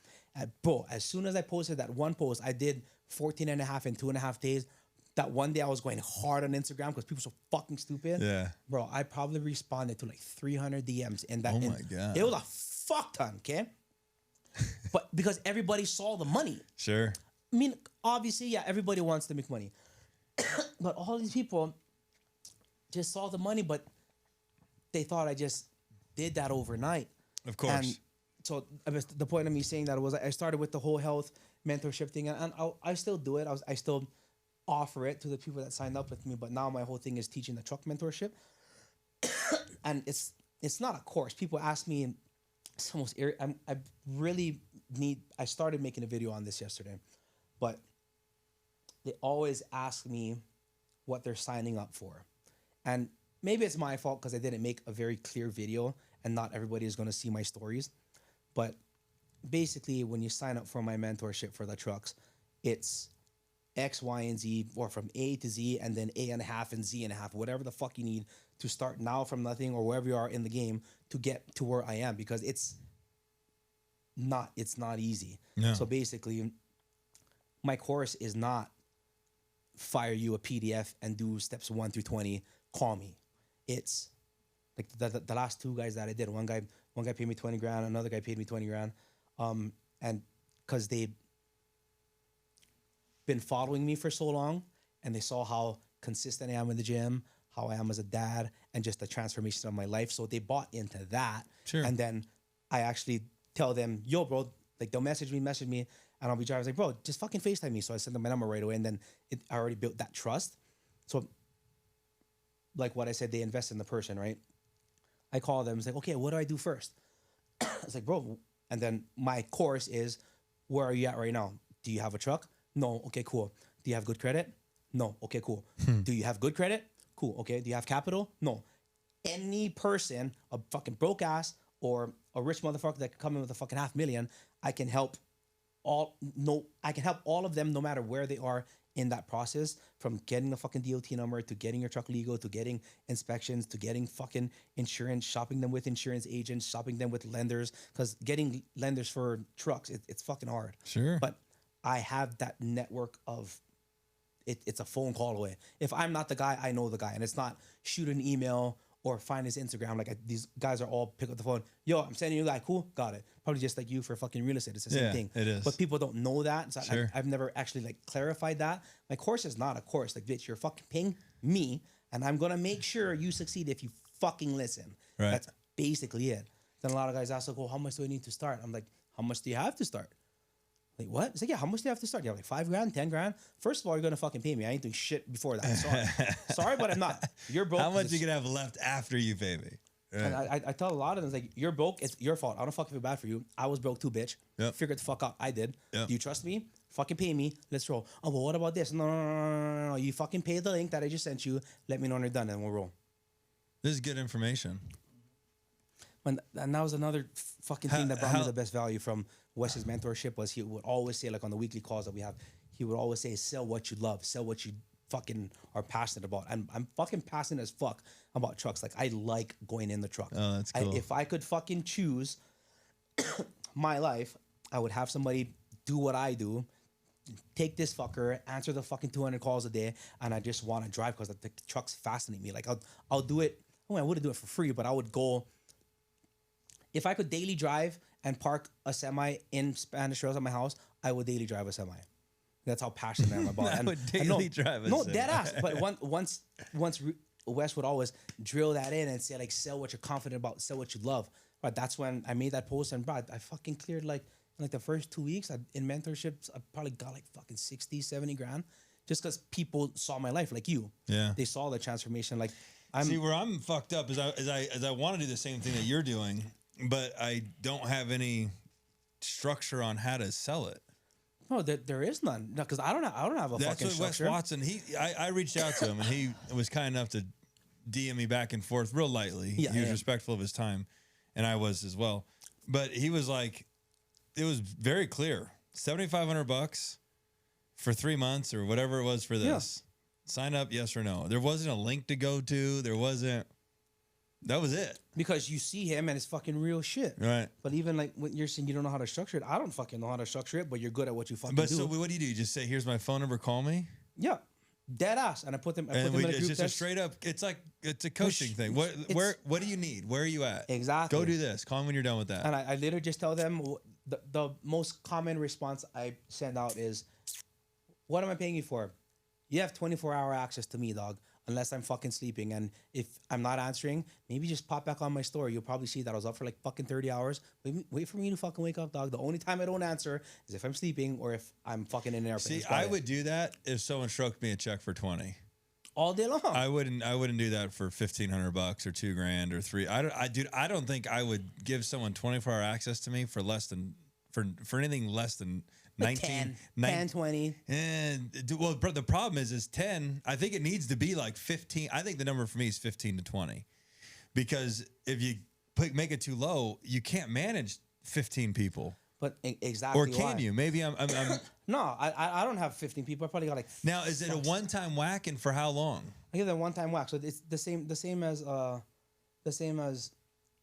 Bro, as soon as I posted that one post, I did 14 and a half in 2.5 days. That one day I was going hard on Instagram because people are so fucking stupid. Yeah. Bro, I probably responded to like 300 DMs in that. Oh my God. It was a fuck ton, okay? But because everybody saw the money. Sure. I mean, obviously, yeah, everybody wants to make money. But all these people just saw the money, but they thought I just did that overnight. Of course. And so the point of me saying that was I started with the whole health mentorship thing, and I still do it. I still offer it to the people that signed up with me, but now my whole thing is teaching the truck mentorship. And it's not a course. People ask me, it's almost I started making a video on this yesterday, but they always ask me what they're signing up for. And maybe it's my fault because I didn't make a very clear video and not everybody is going to see my stories. But basically, when you sign up for my mentorship for the trucks, it's X, Y, and Z, or from A to Z, and then A and a half and Z and a half, whatever the fuck you need to start now from nothing or wherever you are in the game to get to where I am, because it's not easy. No. So basically, my course is not fire you a PDF and do steps 1 through 20. Call me. It's like the last two guys that I did. One guy paid me 20 grand. Another guy paid me 20 grand. And because they've been following me for so long, and they saw how consistent I am in the gym, how I am as a dad, and just the transformation of my life. So they bought into that. Sure. And then I actually tell them, yo, bro, like they'll message me, and I'll be driving. I was like, bro, just fucking FaceTime me. So I send them my number right away, and then I already built that trust. So like what I said, they invest in the person, right? I call them. It's like, okay, what do I do first? It's like, bro. And then my course is, where are you at right now? Do you have a truck? No. Okay, cool. Do you have good credit? No. Okay, cool. Do you have good credit? Cool. Okay. Do you have capital? No. Any person, a fucking broke ass or a rich motherfucker that can come in with a fucking $500,000, I can help all of them, no matter where they are in that process, from getting the fucking DOT number to getting your truck legal, to getting inspections, to getting fucking insurance, shopping them with insurance agents, shopping them with lenders, because getting lenders for trucks, it's fucking hard. Sure. But I have that network of it's a phone call away. If I'm not the guy, I know the guy, and it's not shoot an email or find his Instagram. Like these guys are all pick up the phone. Yo, I'm sending you a guy. Cool, got it. Probably just like you for fucking real estate. It's the same thing. It is. But people don't know that. So Sure. I've never actually like clarified that. My course is not a course. Like, bitch, you're fucking paying me, and I'm gonna make sure you succeed if you fucking listen. Right. That's basically it. Then a lot of guys ask, like, well, how much do I need to start? I'm like, how much do you have to start? Like, what? It's like, yeah, how much do you have to start? You have like 5 grand, 10 grand? First of all, you're gonna fucking pay me. I ain't doing shit before that. Sorry. Sorry, but I'm not. You're broke. How much you gonna have left after you pay me? Right. And I tell a lot of them, it's like, you're broke, it's your fault. I don't fucking feel bad for you. I was broke too, bitch. Yep. Figure it the fuck out. I did. Yep. Do you trust me? Fucking pay me. Let's roll. Oh, but what about this? No. You fucking pay the link that I just sent you. Let me know when you're done, and we'll roll. This is good information. And that was another fucking thing that brought me the best value from Wes's mentorship, was he would always say, like on the weekly calls that we have, he would always say, sell what you love, sell what you fucking are passionate about. And I'm fucking passionate as fuck about trucks. Like, I like going in the truck. Oh, that's cool. If I could fucking choose my life, I would have somebody do what I do, take this fucker, answer the fucking 200 calls a day, and I just want to drive because the trucks fascinate me. Like, I'll do it. I wouldn't do it for free, but I would go. If I could daily drive and park a semi in Spanish Rails at my house, I would daily drive a semi. That's how passionate I am about it. I would daily drive a semi. No, semi. dead ass. But once Wes would always drill that in and say, like, sell what you're confident about, sell what you love. But that's when I made that post, and bro, I fucking cleared like the first 2 weeks in mentorships, I probably got like fucking 60, 70 grand just because people saw my life, like you. Yeah. They saw the transformation. Like, See, where I'm fucked up is I want to do the same thing that you're doing, but I don't have any structure on how to sell it. No, there is none. No, because I don't have a fucking structure. That's what Wes Watson. I reached out to him, and he was kind enough to DM me back and forth real lightly. Yeah, he was respectful of his time, and I was as well. But he was like, it was very clear: $7,500 for 3 months or whatever it was for this. Yeah. Sign up, yes or no. There wasn't a link to go to. There wasn't. That was it. Because you see him and it's fucking real shit. Right. But even like when you're saying you don't know how to structure it, I don't fucking know how to structure it, but you're good at what you fucking do. But so what do? You just say, here's my phone number, call me? Yeah. Dead ass. And I put them in a group it's just text. A straight up, it's a coaching thing. What do you need? Where are you at? Exactly. Go do this. Call me when you're done with that. And I literally just tell them, the most common response I send out is, what am I paying you for? You have 24-hour access to me, dog, unless I'm fucking sleeping. And if I'm not answering, maybe just pop back on my story. You'll probably see that I was up for like fucking 30 hours. Wait for me to fucking wake up, dog. The only time I don't answer is if I'm sleeping or if I'm fucking in an airplane. See, I would do that if someone stroked me a check for 20. All day long. I wouldn't do that for $1,500 or $2,000 or $3,000. I don't think I would give someone 24-hour access to me for less than for anything less than 19, 10, 20. And well, the problem is 10. I think it needs to be like 15. I think the number for me is 15 to 20, because if you make it too low, you can't manage 15 people. But exactly. Or can you? Maybe I'm No, I don't have 15 people. I probably got like. Now, is it a one-time whack, and for how long? I give them one-time whack. So it's the same as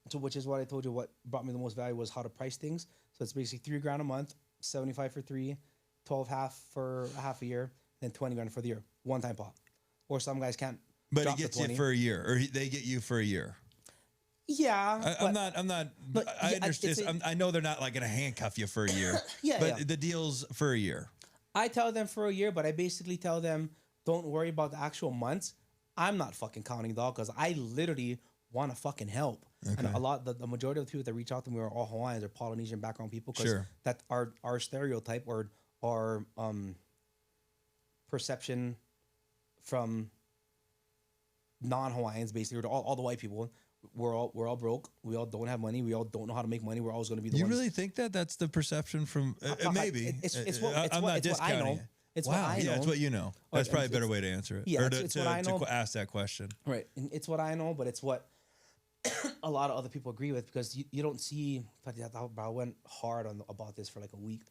so which is what I told you. What brought me the most value was how to price things. So it's basically $3,000 a month, 75 for 3, 12 half for a half a year, then 20 grand for the year. One-time pop. Or some guys can't. But he gets you for a year, or they get you for a year. Yeah, I'm not. I understand. I know they're not like going to handcuff you for a year. But the deal's for a year. I tell them for a year, but I basically tell them, don't worry about the actual months. I'm not fucking counting, dog, because I literally want to fucking help. Okay. And the majority of the people that reach out to me are all Hawaiians or Polynesian background people, because that our stereotype or our perception from non-Hawaiians, basically, or all the white people. We're all broke. We all don't have money. We all don't know how to make money. We're always going to be the ones. You really think that's the perception from maybe? It's what I know. It's what I know. It's what you know. That's probably a better way to answer it. Yeah, it's what I know. To ask that question. Right. And it's what I know, but it's what a lot of other people agree with, because you don't see. I went hard about this for like a week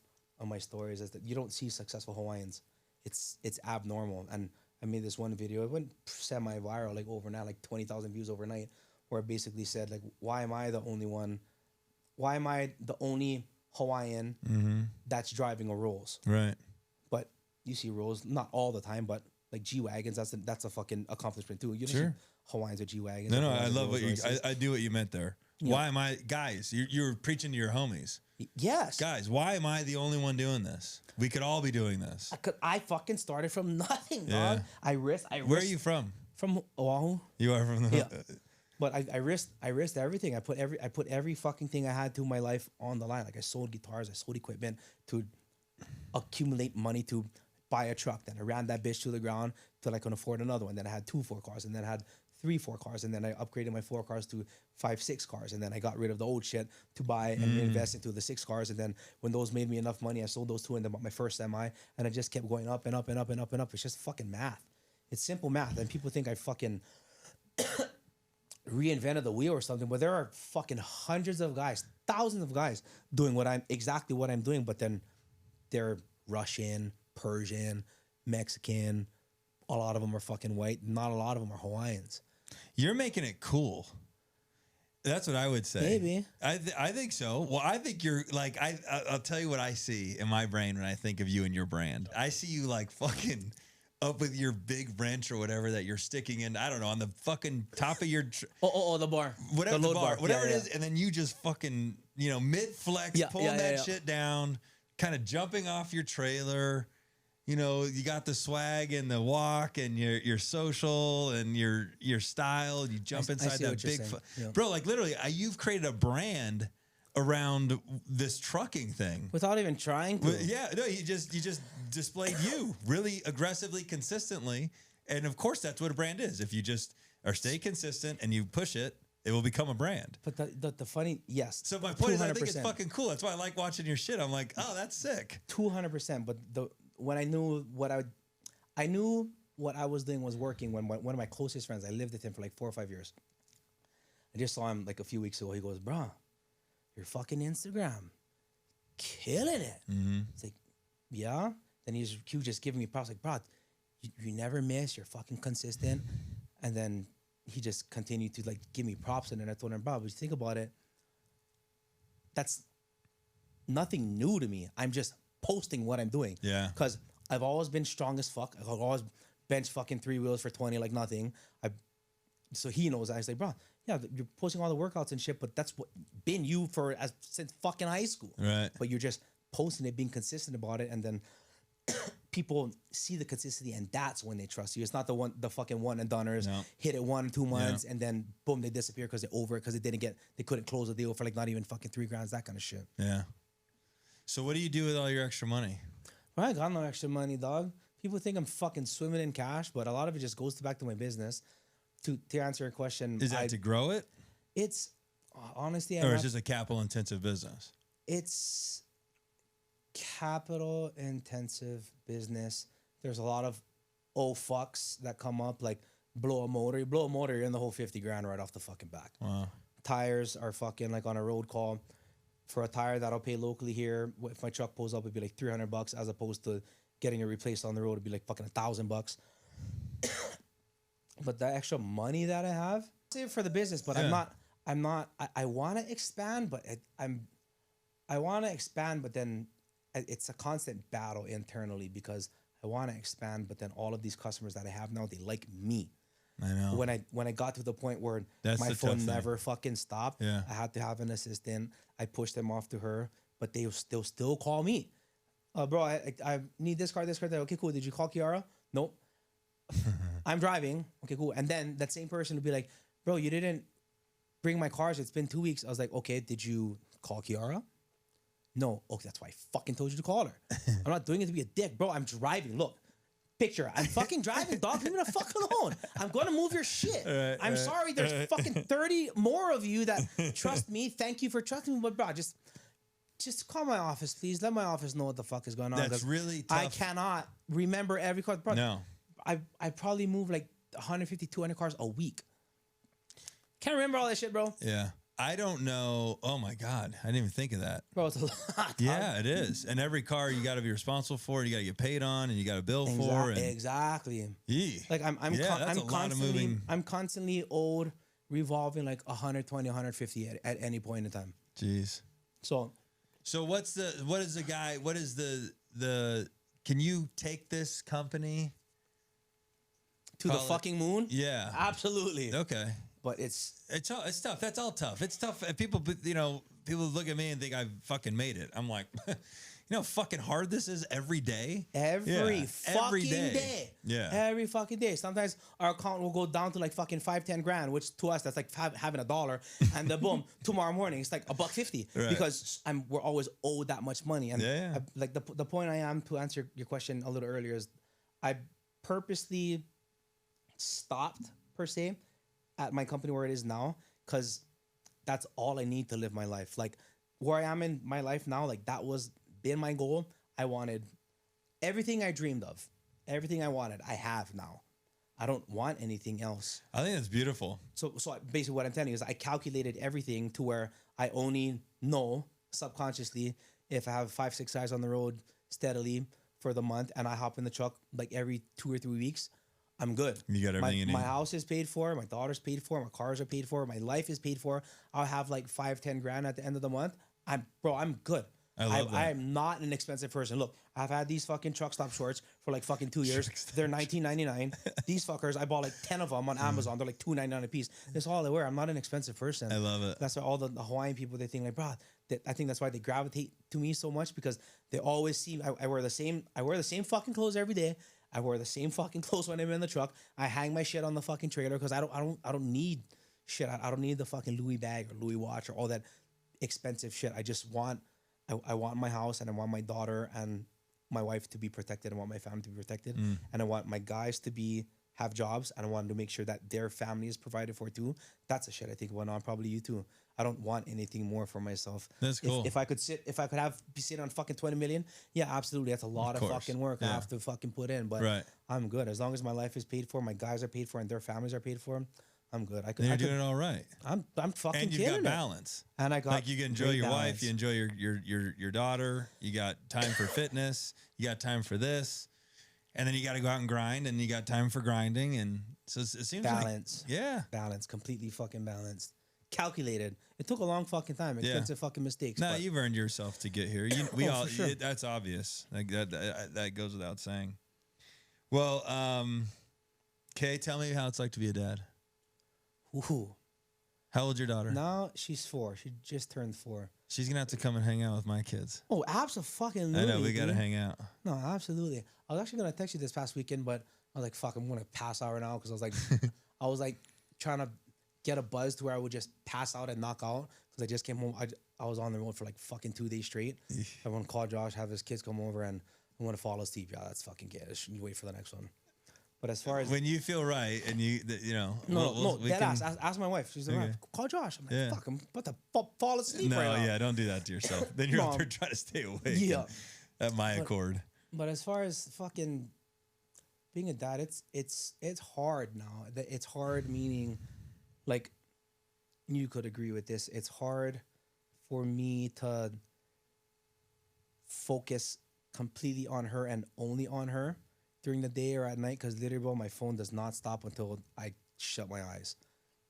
on my stories. Is that you don't see successful Hawaiians. It's abnormal. And I made this one video. It went semi-viral like overnight, like 20,000 views overnight, where it basically said, like, why am I the only one? Why am I the only Hawaiian that's driving a Rolls? Right. But you see Rolls, not all the time, but like G-Wagons, that's a fucking accomplishment too. You don't see Hawaiians with G-Wagons. No, I love what I do what you meant there. Yeah. Why am I, guys, you're preaching to your homies. Yes. Guys, why am I the only one doing this? We could all be doing this. I fucking started from nothing, dog. I risked. Where are you from? From Oahu. You are from the... Yeah. But I risked everything. I put every fucking thing I had to my life on the line. Like I sold guitars, I sold equipment to accumulate money to buy a truck. Then I ran that bitch to the ground till I could afford another one. Then I had 2 4 cars, and then I had 3 4 cars, and then I upgraded my 4 cars to 5 6 cars, and then I got rid of the old shit to buy and reinvest into the 6 cars. And then when those made me enough money, I sold those 2 and then bought my first semi, and I just kept going up and up and up and up and up. It's just fucking math. It's simple math, and people think I fucking reinvented the wheel or something, but there are fucking hundreds of guys, thousands of guys doing exactly what I'm doing, but then they're Russian, Persian, Mexican. A lot of them are fucking white. Not a lot of them are Hawaiians. You're making it cool. That's what I would say. Maybe. I think so. Well, I think you're like, I'll tell you what I see in my brain when I think of you and your brand. I see you like fucking up with your big wrench or whatever that you're sticking in, I don't know, on the fucking top of your... the bar. Whatever the bar. Whatever it is, and then you just fucking, mid-flex, pulling that shit down, kind of jumping off your trailer. You got the swag and the walk and your social and your style. You jump inside that big... Bro, like literally, you've created a brand around this trucking thing without even trying to. You just displayed you really aggressively, consistently, and of course that's what a brand is. If you just stay consistent and you push it, it will become a brand. But the funny, yes. So my point is, I think it's fucking cool. That's why I like watching your shit. I'm like, oh, that's sick. 200%. But when I knew what I was doing was working, when one of my closest friends, I lived with him for like 4 or 5 years. I just saw him like a few weeks ago. He goes, bro, your fucking Instagram, killing it. It's like, yeah. Then he was just giving me props, like, bro, you never miss. You're fucking consistent. And then he just continued to like give me props. And then I told him, bro, but you think about it, that's nothing new to me. I'm just posting what I'm doing. Yeah. Because I've always been strong as fuck. I've always benched fucking 3 wheels for 20 like nothing. So he knows that. I say, bro, yeah, you're posting all the workouts and shit, but that's what been you since fucking high school. Right. But you're just posting it, being consistent about it, and then people see the consistency, and that's when they trust you. It's not the fucking one and doneers, hit it 1 or 2 months, and then boom, they disappear because they're over it because they couldn't close the deal for like not even fucking $3,000, that kind of shit. Yeah. So what do you do with all your extra money? Well, I got no extra money, dog. People think I'm fucking swimming in cash, but a lot of it just goes back to my business. To answer your question, is that to grow it? It's honestly, or is this a capital intensive business? It's capital intensive business. There's a lot of fucks that come up, like blow a motor. You blow a motor, you're in the whole $50,000 right off the fucking back. Wow. Tires are fucking like on a road call. for a tire that I'll pay locally here, if my truck pulls up, it'd be like $300 as opposed to getting it replaced on the road. It'd be like fucking $1,000. But the extra money that I have, save for the business. But I'm not. I want to expand, but I want to expand, but then it's a constant battle internally because I want to expand, but then all of these customers that I have now, they like me. I know. When I got to the point where my That's phone never fucking stopped, Yeah. I had to have an assistant. I pushed them off to her, but they'll still call me. Bro, I need this car. Okay, cool. Did you call Kiara? Nope. I'm driving. Okay, cool. And then that same person would be like, bro, you didn't bring my cars. It's been 2 weeks. I was like, okay, did you call Kiara? No. Okay, that's why I fucking told you to call her. I'm not doing it to be a dick, bro. I'm driving. Look. Picture. I'm fucking driving, dog. Leave me the fuck alone. I'm gonna move your shit. I'm sorry. There's fucking 30 more of you that trust me. Thank you for trusting me, but bro, just call my office, please. Let my office know what the fuck is going on. That's really tough. I cannot remember every car. Bro, No. I probably move like 150, 200 cars a week. Can't remember all that shit, bro. Yeah. I don't know. Oh my God. I didn't even think of that. Bro, it's a lot. Dog. Yeah, it is. And every car you got to be responsible for, you got to get paid on, and you got to bill for. And, Exactly. Yee. Like I'm that's a lot of moving. I'm constantly owed revolving like 120, 150 at any point in time. Jeez. So what is the can you take this company to the fucking moon? Yeah. Absolutely. Okay. But it's tough. That's all tough. It's tough. And people look at me and think I've fucking made it. I'm like, you know how fucking hard this is every day? Every fucking day. Yeah. Every fucking day. Sometimes our account will go down to like fucking $5-10 grand, which to us that's like having $1. And then boom, tomorrow morning it's like $1.50 Right. because we're always owed that much money. And Yeah. like the point I am to answer your question a little earlier is I purposely stopped per se at my company where it is now, because that's all I need to live my life. Like where I am in my life now, like that was been my goal. I wanted everything I dreamed of, everything I wanted, I have now. I don't want anything else. I think that's beautiful. So basically what I'm telling you is I calculated everything to where I only know subconsciously if I have 5-6 guys on the road steadily for the month and I hop in the truck like every 2 or 3 weeks, I'm good. You got everything you need. My house is paid for. My daughter's paid for. My cars are paid for. My life is paid for. I'll have like 5-10 grand at the end of the month. I'm good. I love that. I am not an expensive person. Look, I've had these fucking truck stop shorts for like fucking 2 years. They're $19.99. These fuckers, I bought like 10 of them on Amazon. They're like $2.99 a piece. That's all I wear. I'm not an expensive person. I love it. That's why all the Hawaiian people, they think like, bro, I think that's why they gravitate to me so much, because they always see I wear the same fucking clothes every day. I wear the same fucking clothes when I'm in the truck. I hang my shit on the fucking trailer because I don't need shit. I don't need the fucking Louis bag or Louis watch or all that expensive shit. I just want I want my house, and I want my daughter and my wife to be protected. I want my family to be protected, and I want my guys to have jobs, and I want to make sure that their family is provided for too. That's the shit I think went on. Probably you too. I don't want anything more for myself. That's cool. If I could be sitting on fucking 20 million, yeah, absolutely. That's a lot of fucking work I have to fucking put in. But I'm good. As long as my life is paid for, my guys are paid for, and their families are paid for, I'm good. You're doing it all right. I'm fucking and you've killing got balance. And I got like you can enjoy your wife, you enjoy your daughter. You got time for fitness. You got time for this, and then you got to go out and grind, and you got time for grinding, and so it seems balance. Like, balance, completely fucking balanced, calculated. It took a long fucking time. Expensive fucking mistakes. No, you've earned yourself to get here. We all. Sure. That's obvious. Like that goes without saying. Well, Kay, tell me how it's like to be a dad. Ooh. How old's your daughter? Now she's 4. She just turned 4. She's gonna have to come and hang out with my kids. Oh, absolutely. I know, we gotta hang out. No, absolutely. I was actually gonna text you this past weekend, but I was like, fuck, I'm gonna pass out right now, because I was like trying to get a buzz to where I would just pass out and knock out, because I just came home. I was on the road for like fucking 2 days straight. I want to call Josh, have his kids come over, and I want to fall asleep. Yeah, that's fucking good. You wait for the next one. But as far as when you feel right and you know, ask my wife. She's like, okay. Call Josh. I'm like, fuck, I'm about to fall asleep right now. Yeah, don't do that to yourself. Then you're out there trying to stay awake. Yeah, at my accord. But as far as fucking being a dad, it's hard now. It's hard meaning, like, you could agree with this. It's hard for me to focus completely on her and only on her during the day or at night, because literally, bro, my phone does not stop until I shut my eyes.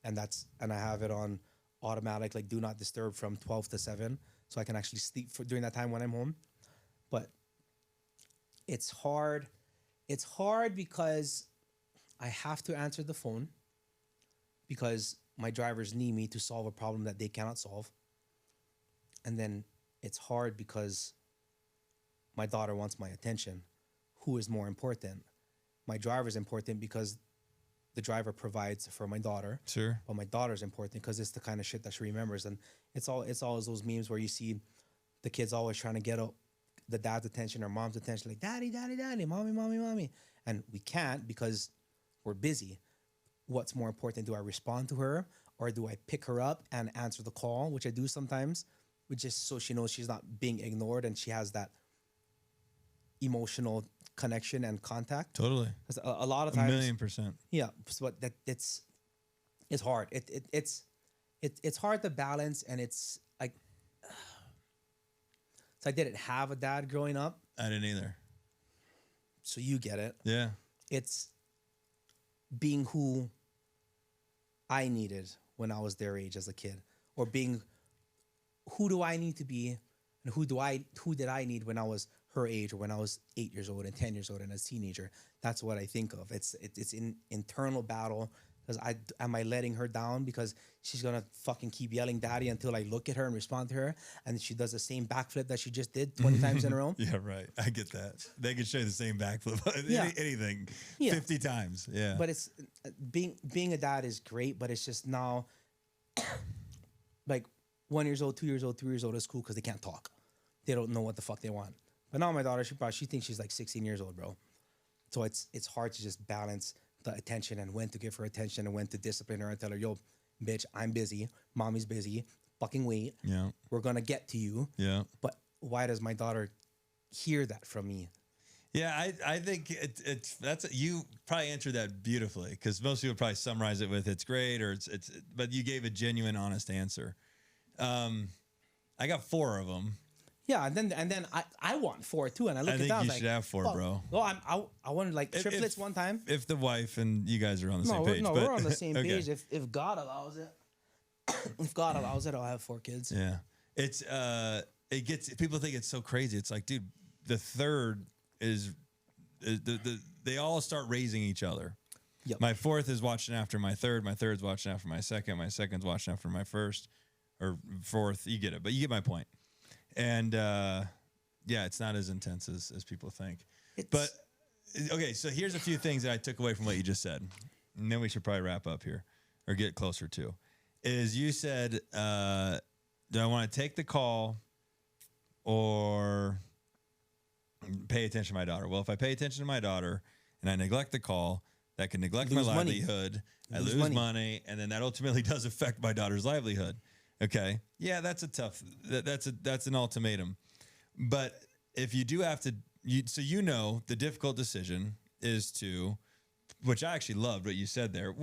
And I have it on automatic, like do not disturb from 12 to 7, so I can actually sleep during that time when I'm home. But it's hard. It's hard because I have to answer the phone because my drivers need me to solve a problem that they cannot solve. And then it's hard because my daughter wants my attention. Who is more important? My driver is important because the driver provides for my daughter. Sure. But my daughter's important because it's the kind of shit that she remembers. And it's always those memes where you see the kids always trying to get the dad's attention or mom's attention, like daddy, daddy, daddy, mommy, mommy, mommy. And we can't because we're busy. What's more important? Do I respond to her or do I pick her up and answer the call, which I do sometimes, just so she knows she's not being ignored and she has that emotional connection and contact. Totally. Because a lot of times, 1,000,000%. yeah. So it's hard. It's hard to balance, and it's like, so I didn't have a dad growing up. I didn't either. So you get it. Yeah. It's being who I needed when I was their age as a kid, or being who do I need to be, and who did I need when I was her age, or when I was 8 years old and 10 years old and a teenager. That's what I think of. It's an internal battle, because am I letting her down because she's gonna fucking keep yelling daddy until I look at her and respond to her, and she does the same backflip that she just did 20 times in a row. Yeah, right. I get that. They can show you the same backflip. Yeah. Anything. Yeah. 50 times. Yeah. But it's being a dad is great, but it's just now like 1 year old, 2 years old, 3 years old is cool because they can't talk. They don't know what the fuck they want. But now my daughter, she thinks she's like 16 years old, bro. So it's hard to just balance the attention and when to give her attention and when to discipline her and tell her, yo, bitch, I'm busy. Mommy's busy. Fucking wait. Yeah. We're going to get to you. Yeah. But why does my daughter hear that from me? Yeah, I think you probably answered that beautifully, because most people probably summarize it with it's great or it's but you gave a genuine, honest answer. I got 4 of them. Yeah, and then I want 4 too, and I look at that. I think you should have 4, bro. Well, I wanted like triplets one time. If the wife and you guys are on the same page. We're on the same okay. page. If God allows it, I'll have 4 kids. Yeah, it's people think it's so crazy. It's like, dude, the third is they all start raising each other. Yep. My 4th is watching after my 3rd. My 3rd's watching after my 2nd. My 2nd's watching after my 1st or 4th. You get it, but you get my point. And yeah, it's not as intense as people think. But okay, so here's a few things that I took away from what you just said, and then we should probably wrap up here or get closer to. Is you said, do I want to take the call or pay attention to my daughter? Well, if I pay attention to my daughter and I neglect the call, that can neglect my livelihood. I lose money, and then that ultimately does affect my daughter's livelihood. Okay. Yeah, that's a tough. That's an ultimatum. But if you do have to, the difficult decision is to, which I actually loved what you said there.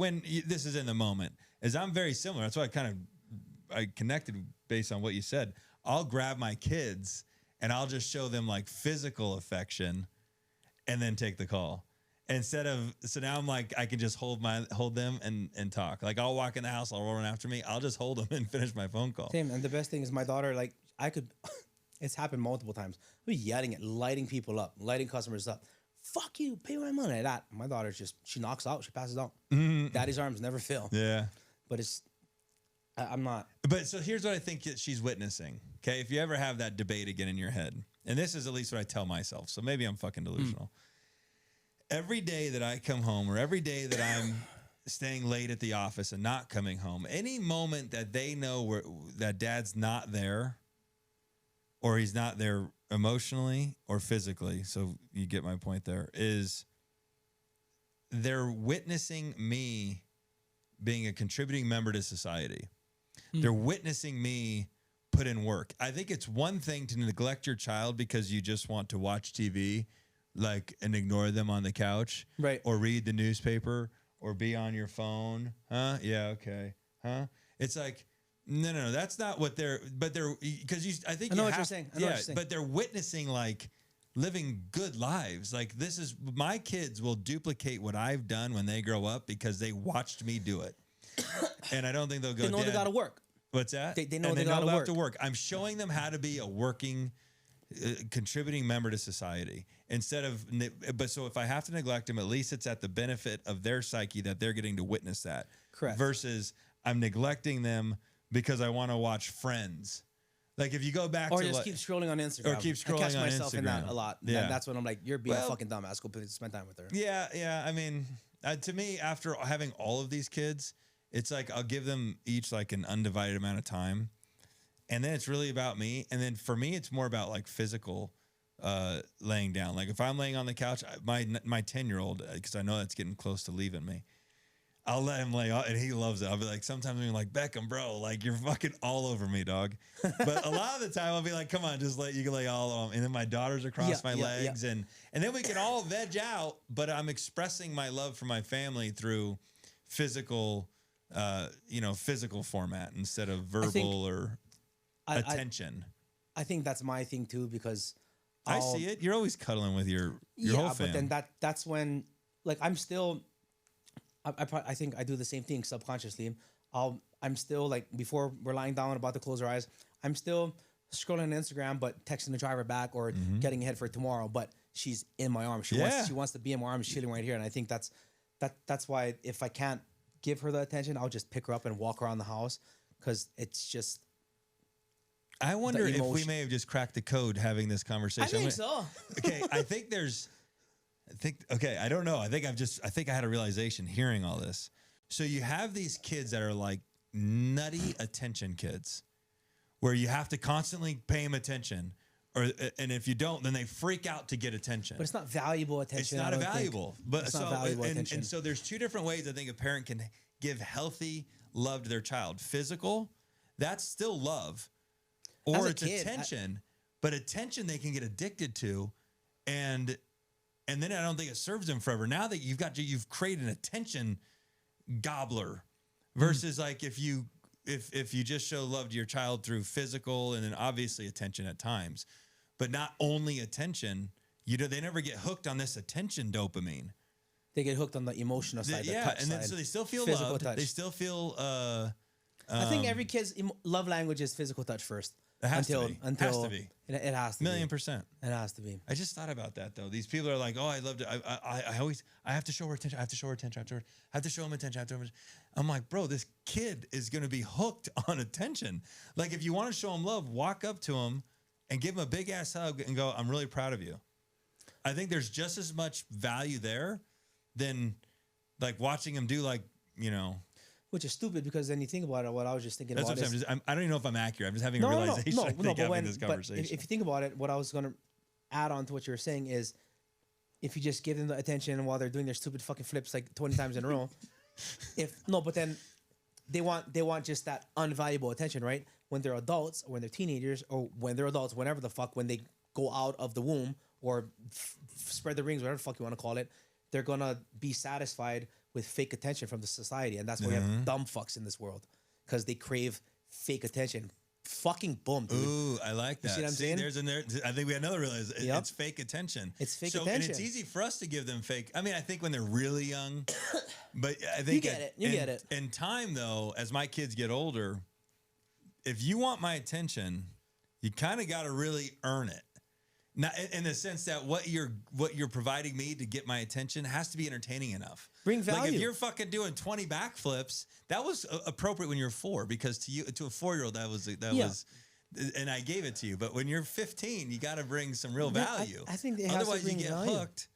This is in the moment, is I'm very similar. That's why I connected based on what you said. I'll grab my kids and I'll just show them like physical affection, and then take the call. So now I'm like, I can just hold them and talk. Like, I'll walk in the house, I'll run after me. I'll just hold them and finish my phone call. Same. And the best thing is my daughter, like, it's happened multiple times. We're yelling lighting people up, lighting customers up. Fuck you, pay my money. That my daughter's she knocks out, she passes out. Mm-hmm. Daddy's arms never fail. Yeah. But I'm not. But so here's what I think that she's witnessing. Okay. If you ever have that debate again in your head, and this is at least what I tell myself, so maybe I'm fucking delusional. Every day that I come home, or every day that I'm staying late at the office and not coming home, any moment that they know that dad's not there, or he's not there emotionally or physically, so you get my point there, is they're witnessing me being a contributing member to society. They're witnessing me put in work. I think it's one thing to neglect your child because you just want to watch TV, and ignore them on the couch, right? Or read the newspaper, or be on your phone. Huh? Yeah, okay. Huh? It's like, No, that's not what they're. But they're because I think I know you what have, you're saying. I know what you're saying. But they're witnessing like living good lives. Like this is my kids will duplicate what I've done when they grow up because they watched me do it, and I don't think they'll go. They know they got to work. What's that? They know and they got to work. I'm showing them how to be a working, contributing member to society instead of. But so if I have to neglect them, at least it's at the benefit of their psyche that they're getting to witness that. Correct. Versus I'm neglecting them because I want to watch Friends. Like if you go back or to just keep scrolling on Instagram. Or keep scrolling I catch on myself Instagram. in that a lot. Yeah. And that's when I'm like, you're being a fucking dumbass. Go spend time with her. Yeah. I mean, to me, after having all of these kids, it's like I'll give them each like an undivided amount of time. And then it's really about me. And then for me, it's more about like physical laying down. Like if I'm laying on the couch, my 10-year-old, because I know that's getting close to leaving me, I'll let him lay off, and he loves it. I'll be like, sometimes I'm like, Beckham, bro, like you're fucking all over me, dog. But a lot of the time I'll be like, come on, just you can lay all on. And then my daughter's across my legs, and then we can all veg out. But I'm expressing my love for my family through physical, physical format instead of verbal or attention. I think that's my thing too because I see it. You're always cuddling with your whole fam. But then that's when like I'm still. I think I do the same thing subconsciously. I'm still like before we're lying down about to close our eyes. I'm still scrolling on Instagram, but texting the driver back or getting ahead for tomorrow. But she's in my arms. She wants to be in my arms, chilling right here. And I think that's why if I can't give her the attention, I'll just pick her up and walk around the house because it's just. I wonder if we may have just cracked the code having this conversation. I think so. Okay, I don't know. I think I had a realization hearing all this. So you have these kids that are like nutty attention kids where you have to constantly pay them attention and if you don't, then they freak out to get attention. But it's not valuable attention. It's not valuable. But it's not valuable attention. And so there's two different ways I think a parent can give healthy love to their child. Physical, that's still love. Or it's attention. But attention they can get addicted to and then I don't think it serves them forever. Now that you've created an attention gobbler versus like if you just show love to your child through physical and then obviously attention at times, but not only attention, they never get hooked on this attention dopamine. They get hooked on the emotional side, the touch and then side, so they still feel physical loved. touch. They still feel. I think every kid's love language is physical touch first. It has to be. It has to be. It has to be. 1,000,000%. It has to be. I just thought about that though. These people are like, oh, I love to. I have to show her attention. I have to show her attention. I have to show him attention. I'm like, bro, this kid is going to be hooked on attention. Like, if you want to show him love, walk up to him and give him a big ass hug and go, I'm really proud of you. I think there's just as much value there than like watching him do Which is stupid because then you think about it. What I was just thinking That's about is... I don't even know if I'm accurate. I'm just having a realization. Having this conversation. But if you think about it, what I was going to add on to what you were saying is if you just give them the attention while they're doing their stupid fucking flips like 20 times in a row, but then they want just that unvaluable attention, right? When they're adults, or when they're teenagers, or when they're adults, whenever the fuck, when they go out of the womb or spread the rings, whatever the fuck you want to call it, they're going to be satisfied with fake attention from the society. And that's why we have dumb fucks in this world because they crave fake attention. Fucking boom, dude. Ooh, I like that. You see what I'm saying? I think we had another realize. It's fake attention. It's fake attention. And it's easy for us to give them fake. I mean, I think when they're really young, but I think you get it. In time, though, as my kids get older, if you want my attention, you kind of got to really earn it. Not in the sense that what you're providing me to get my attention has to be entertaining enough. Bring value. Like if you're fucking doing 20 backflips, that was appropriate when you're 4 because to a 4-year-old that was, and I gave it to you. But when you're 15, you got to bring some real value. I think it has otherwise to bring you get value. hooked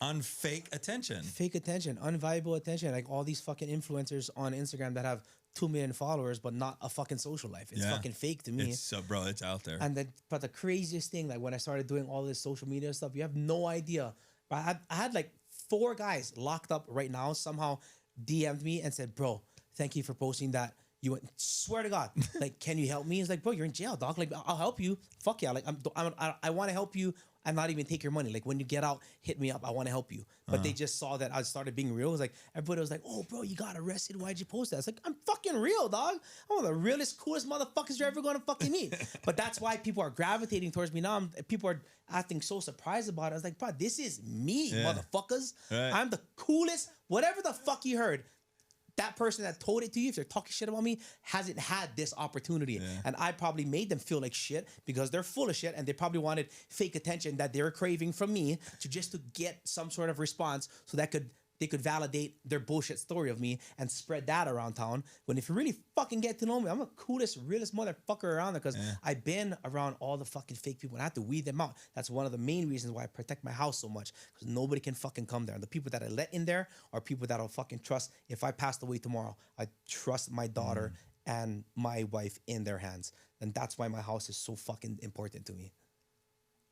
on fake attention. Fake attention, unvaluable attention. Like all these fucking influencers on Instagram that have 2 million followers, but not a fucking social life. It's fucking fake to me. It's bro, it's out there. And but the craziest thing, like when I started doing all this social media stuff, you have no idea. But I had like 4 guys locked up right now somehow DM'd me and said, bro, thank you for posting that. You went, swear to God, like, can you help me? It's like, bro, you're in jail, dog. Like, I'll help you. Fuck yeah. Like, I want to help you and not even take your money. Like when you get out, hit me up. I want to help you. But they just saw that I started being real. It was like everybody was like, "Oh, bro, you got arrested. Why'd you post that?" It's like I'm fucking real, dog. I'm one of the realest, coolest motherfuckers you're ever gonna fucking meet. But that's why people are gravitating towards me now. People are acting so surprised about it. I was like, bro, this is me, motherfuckers. Right. I'm the coolest. Whatever the fuck you heard. That person that told it to you, if they're talking shit about me, hasn't had this opportunity. Yeah. And I probably made them feel like shit because they're full of shit and they probably wanted fake attention that they were craving from me to get some sort of response so that they could validate their bullshit story of me and spread that around town. When if you really fucking get to know me, I'm the coolest, realest motherfucker around there because I've been around all the fucking fake people and I have to weed them out. That's one of the main reasons why I protect my house so much because nobody can fucking come there. And the people that I let in there are people that I'll fucking trust. If I passed away tomorrow, I trust my daughter and my wife in their hands. And that's why my house is so fucking important to me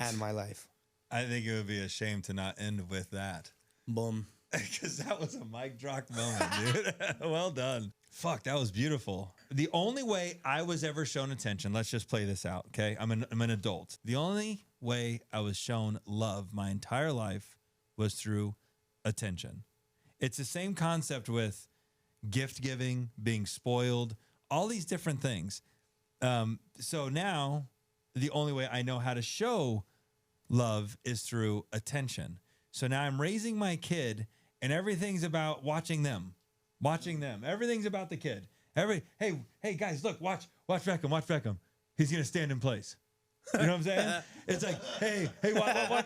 and my life. I think it would be a shame to not end with that. Boom. Because that was a mic drop moment, dude. Well done. Fuck, that was beautiful. The only way I was ever shown attention, let's just play this out, okay? I'm an adult. The only way I was shown love my entire life was through attention. It's the same concept with gift giving, being spoiled, all these different things. So now the only way I know how to show love is through attention. So now I'm raising my kid and everything's about watching them. Everything's about the kid. Hey guys, look, watch Beckham. He's going to stand in place. You know what I'm saying? It's like, hey,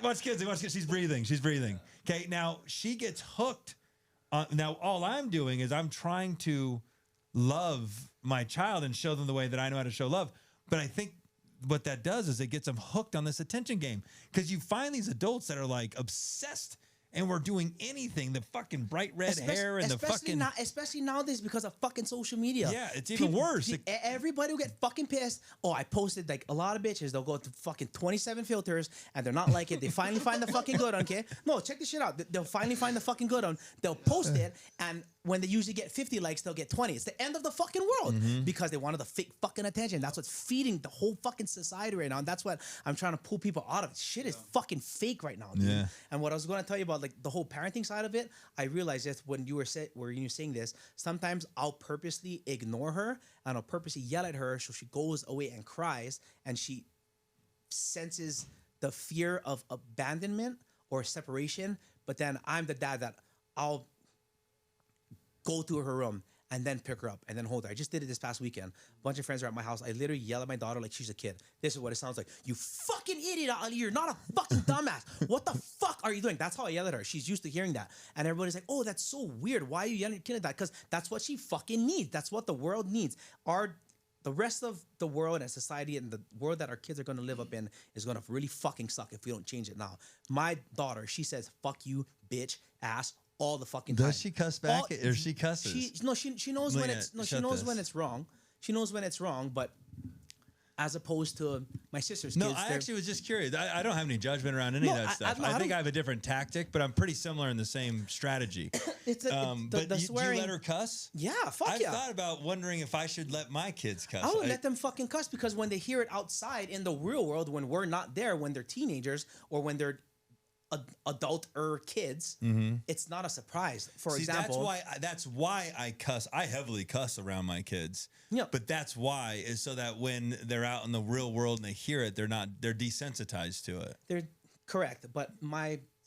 watch kids. She's breathing. Okay, now she gets hooked. Now all I'm doing is I'm trying to love my child and show them the way that I know how to show love. But I think what that does is it gets them hooked on this attention game because you find these adults that are like obsessed and we're doing anything, the fucking bright red hair and the fucking... especially nowadays because of fucking social media. Yeah, it's even worse. Everybody will get fucking pissed. Oh, I posted like a lot of bitches. They'll go to fucking 27 filters and they're not like it. They finally find the fucking good one, okay? No, check this shit out. They'll finally find the fucking good one. They'll post it and when they usually get 50 likes, they'll get 20. It's the end of the fucking world because they wanted the fake fucking attention. That's what's feeding the whole fucking society right now. And that's what I'm trying to pull people out of. Shit is fucking fake right now, dude. Yeah. And what I was going to tell you about like the whole parenting side of it, I realized that when you were saying this, sometimes I'll purposely ignore her and I'll purposely yell at her so she goes away and cries and she senses the fear of abandonment or separation. But then I'm the dad that I'll go to her room and then pick her up and then hold her. I just did it this past weekend. A bunch of friends are at my house. I literally yell at my daughter like she's a kid. This is what it sounds like. You fucking idiot, Ali. You're not a fucking dumbass. What the fuck are you doing? That's how I yell at her. She's used to hearing that. And everybody's like, oh, that's so weird. Why are you yelling at your kid like that? Because that's what she fucking needs. That's what the world needs. The rest of the world and society and the world that our kids are going to live up in is going to really fucking suck if we don't change it now. My daughter, she says, fuck you, bitch, ass, all the fucking time. Does she cuss back or she cusses? She knows when it's wrong. She knows when it's wrong, but as opposed to my sister's kids. No, I actually was just curious. I don't have any judgment around any of that stuff. I think I have a different tactic, but I'm pretty similar in the same strategy. But do you let her cuss? Yeah, fuck yeah. I've thought about wondering if I should let my kids cuss. I would let them fucking cuss because when they hear it outside in the real world, when we're not there, when they're teenagers or when they're adult or kids, it's not a surprise. For example, that's why I cuss. I heavily cuss around my kids. Yeah, but that's why is so that when they're out in the real world and they hear it, they're desensitized to it. They're correct, but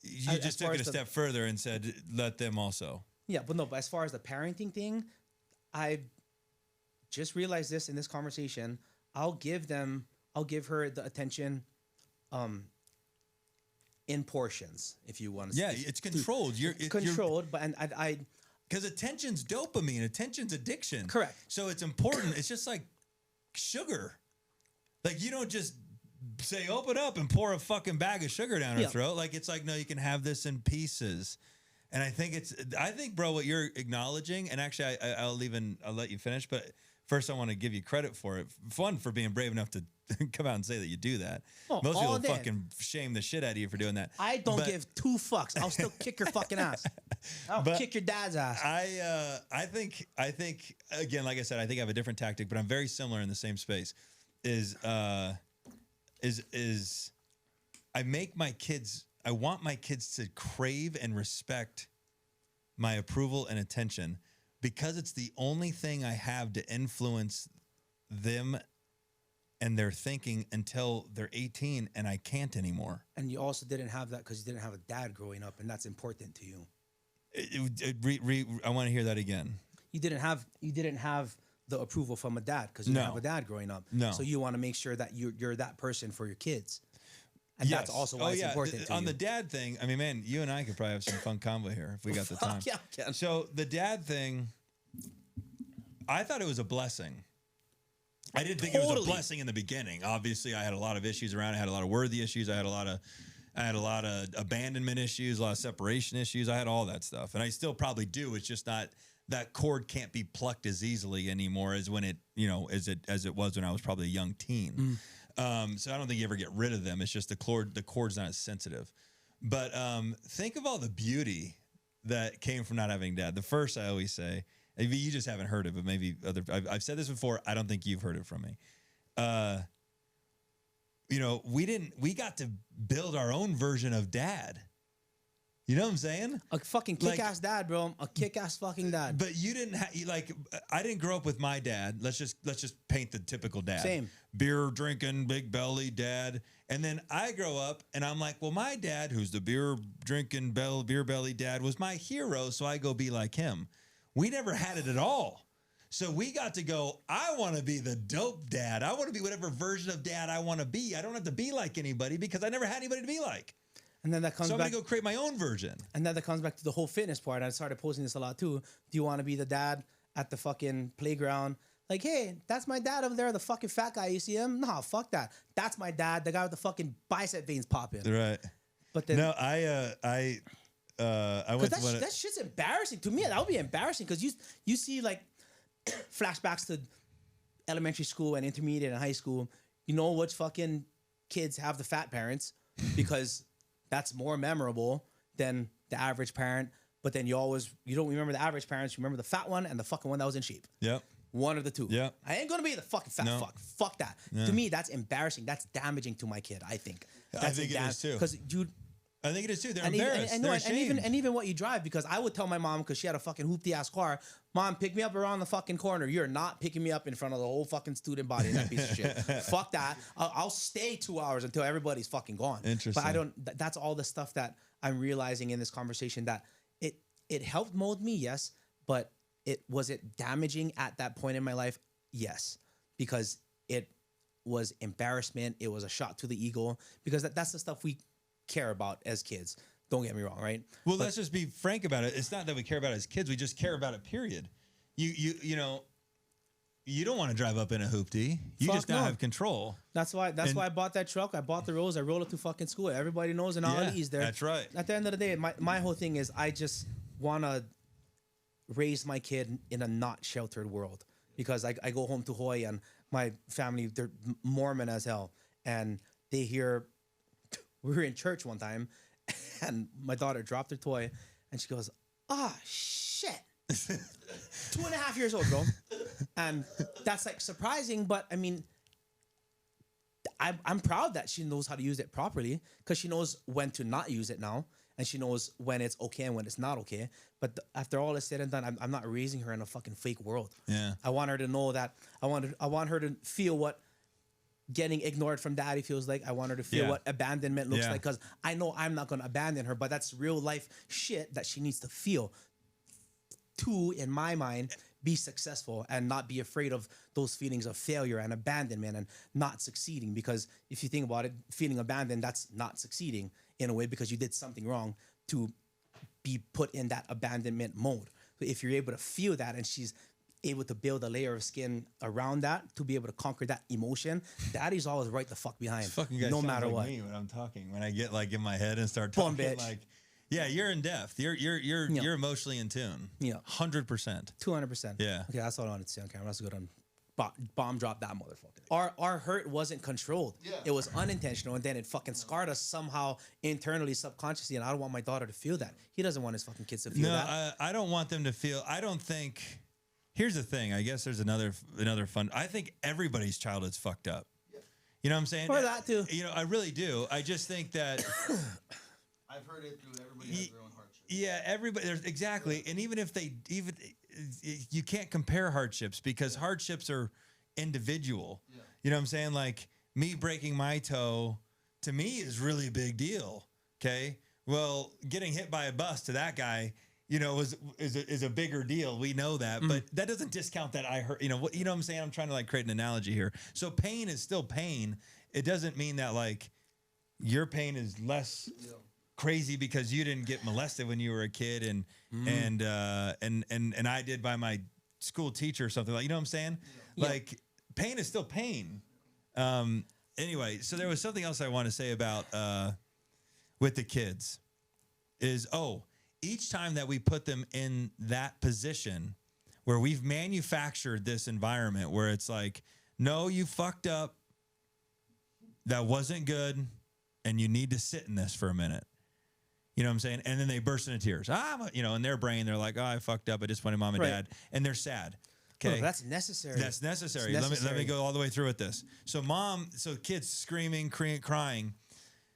you just took it a step further and said let them also. Yeah, but as far as the parenting thing, I just realized this in this conversation. I'll give her the attention. In portions, if you want to. Yeah, it's controlled. But I because attention's dopamine. Attention's addiction. Correct. So it's important. It's just like sugar. Like you don't just say open up and pour a fucking bag of sugar down her throat. Like it's like no, you can have this in pieces. And I think, bro, what you're acknowledging, and actually, I'll let you finish, but first I want to give you credit for it. One, for being brave enough to come out and say that you do that. Oh, most people fucking shame the shit out of you for doing that. I don't give two fucks. I'll still kick your fucking ass. I'll kick your dad's ass. I think again, like I said, I think I have a different tactic, but I'm very similar in the same space. I I want my kids to crave and respect my approval and attention because it's the only thing I have to influence them and their thinking until they're 18 and I can't anymore. And you also didn't have that because you didn't have a dad growing up, and that's important to you. I want to hear that again. You didn't have the approval from a dad because you didn't have a dad growing up. No. So you want to make sure that you're that person for your kids. And that's also why it's important to on you. the dad thing, I mean, man, you and I could probably have some fun combo here if we got the time. Yeah. So the dad thing, I thought it was a blessing. I didn't think it was a blessing in the beginning. Obviously, I had a lot of issues around it. I had a lot of worthy issues. I had a lot of abandonment issues, a lot of separation issues. I had all that stuff. And I still probably do. It's just not, that cord can't be plucked as easily anymore as when it, as it was when I was probably a young teen. So I don't think you ever get rid of them. It's just the cord's not as sensitive. But think of all the beauty that came from not having dad. The first, I always say, you just haven't heard it, but maybe I've said this before. I don't think you've heard it from me. We got to build our own version of dad. You know what I'm saying? A fucking kick-ass dad, bro. A kick-ass fucking dad. But you didn't I didn't grow up with my dad. Let's just paint the typical dad. Same. Beer drinking, big belly dad. And then I grow up and I'm like, well, my dad, who's the beer drinking, beer belly dad, was my hero. So I go be like him. We never had it at all. So we got to go, I want to be the dope dad. I want to be whatever version of dad I want to be. I don't have to be like anybody because I never had anybody to be like. And then that comes I'm back. going to go create my own version. And then that comes back to the whole fitness part. I started posting this a lot too. Do you want to be the dad at the fucking playground? Like, hey, that's my dad over there, the fucking fat guy. You see him? No, fuck that. That's my dad, the guy with the fucking bicep veins popping. Right. But then, no, I went to that shit's embarrassing to me. That would be embarrassing because you see like flashbacks to elementary school and intermediate and high school. You know which fucking kids have the fat parents because that's more memorable than the average parent. But then you don't remember the average parents. You remember the fat one and the fucking one that was in shape. Yep. One of the two. Yep. I ain't gonna be the fucking fat fuck. Fuck that. Yeah. To me, that's embarrassing. That's damaging to my kid. I think. I think it is too. Because I think it is too. They're embarrassed. And even what you drive, because I would tell my mom, because she had a fucking hoopty ass car, Mom, pick me up around the fucking corner. You're not picking me up in front of the whole fucking student body, that piece of shit. Fuck that. I'll stay 2 hours until everybody's fucking gone. Interesting. But that's all the stuff that I'm realizing in this conversation, that it helped mold me, yes, but was it damaging at that point in my life? Yes, because it was embarrassment. It was a shot to the ego, because that's the stuff we care about as kids. Don't get me wrong, right? Well, let's just be frank about it. It's not that we care about it as kids. We just care about it, period. You don't want to drive up in a hoopty. You just don't have control. That's why I bought that truck. I bought the Rose. I rolled it to fucking school. Everybody knows, and all E's there. That's right. At the end of the day, my whole thing is I just want to raise my kid in a not sheltered world, because I go home to Hawaii and my family, they're Mormon as hell, and they hear, we were in church one time and my daughter dropped her toy and she goes, shit. 2.5 years old, bro. And that's like surprising, but I mean, I'm proud that she knows how to use it properly, because she knows when to not use it now, and she knows when it's okay and when it's not okay. But after all is said and done, I'm not raising her in a fucking fake world. Yeah. I want her to know that I want her to feel what getting ignored from daddy feels like. I want her to feel what abandonment looks like, because I know I'm not going to abandon her, but that's real life shit that she needs to feel to, in my mind, be successful and not be afraid of those feelings of failure and abandonment and not succeeding. Because if you think about it, feeling abandoned, that's not succeeding in a way, because you did something wrong to be put in that abandonment mode. So if you're able to feel that, and she's able to build a layer of skin around that to be able to conquer that emotion, daddy's always right the fuck behind, no matter what. Me when I'm talking, when I get like in my head and start talking, like, yeah, you're in depth. You're emotionally in tune. Yeah, 100%, 200%. Yeah. Okay, that's all I wanted to say on camera. That's good. Bomb drop that motherfucker. Our hurt wasn't controlled. Yeah. It was unintentional, and then it fucking scarred us somehow internally, subconsciously. And I don't want my daughter to feel that. He doesn't want his fucking kids to feel that. No, I don't want them to feel. I don't think. Here's the thing. I guess there's another fun. I think everybody's childhood's fucked up. Yeah. You know what I'm saying? Or that too. You know, I really do. I just think that I've heard it through everybody has their own hardship. yeah, everybody there's exactly. And even if you can't compare hardships because hardships are individual. Yeah. You know what I'm saying? Like me breaking my toe to me is really a big deal. Okay. Well, getting hit by a bus to that guy, you know, is a bigger deal. We know that, but that doesn't discount that I hurt. You know what I'm saying? I'm trying to like create an analogy here. So pain is still pain. It doesn't mean that like your pain is less crazy because you didn't get molested when you were a kid, and I did by my school teacher or something like. You know what I'm saying? Yeah. Like pain is still pain. Anyway, so there was something else I want to say about with the kids is each time that we put them in that position where we've manufactured this environment where it's like, no, you fucked up. That wasn't good. And you need to sit in this for a minute. You know what I'm saying? And then they burst into tears. In their brain, they're like, oh, I fucked up. I disappointed mom and dad. And they're sad. Okay. Oh, that's necessary. That's necessary. Let me go all the way through with this. So kids screaming, crying.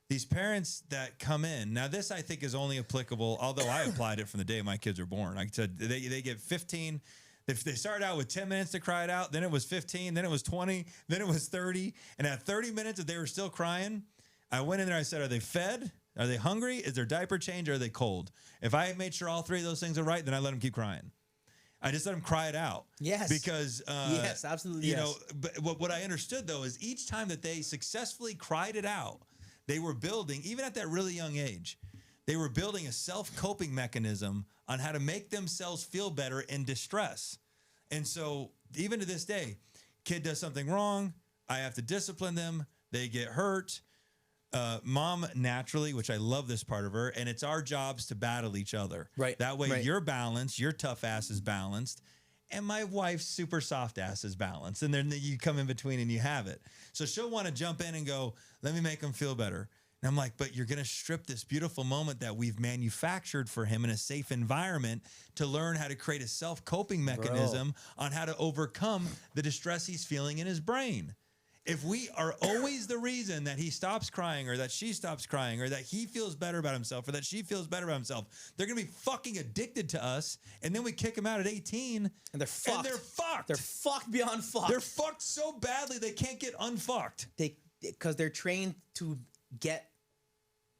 These parents that come in, now this I think is only applicable, although I applied it from the day my kids were born. I said they get 15. If they started out with 10 minutes to cry it out, then it was 15, then it was 20, then it was 30. And at 30 minutes, if they were still crying, I went in there, I said, are they fed? Are they hungry? Is their diaper changed? Or are they cold? If I made sure all three of those things are right, then I let them keep crying. I just let them cry it out. Yes. Because, yes, absolutely. You know, but what I understood though, is each time that they successfully cried it out, they were building, even at that really young age, they were building a self-coping mechanism on how to make themselves feel better in distress. And so even to this day, kid does something wrong, I have to discipline them, they get hurt. Mom naturally, which I love this part of her, and it's our jobs to battle each other. Right. That way you're balanced, your tough ass is balanced, and my wife's super soft ass is balanced. And then you come in between and you have it. So she'll want to jump in and go, let me make him feel better. And I'm like, but you're going to strip this beautiful moment that we've manufactured for him in a safe environment to learn how to create a self-coping mechanism on how to overcome the distress he's feeling in his brain. If we are always the reason that he stops crying or that she stops crying or that he feels better about himself or that she feels better about himself, they're going to be fucking addicted to us. And then we kick them out at 18 and they're fucked. And they're fucked. They're fucked beyond fucked. They're fucked so badly they can't get unfucked. Because they're trained to get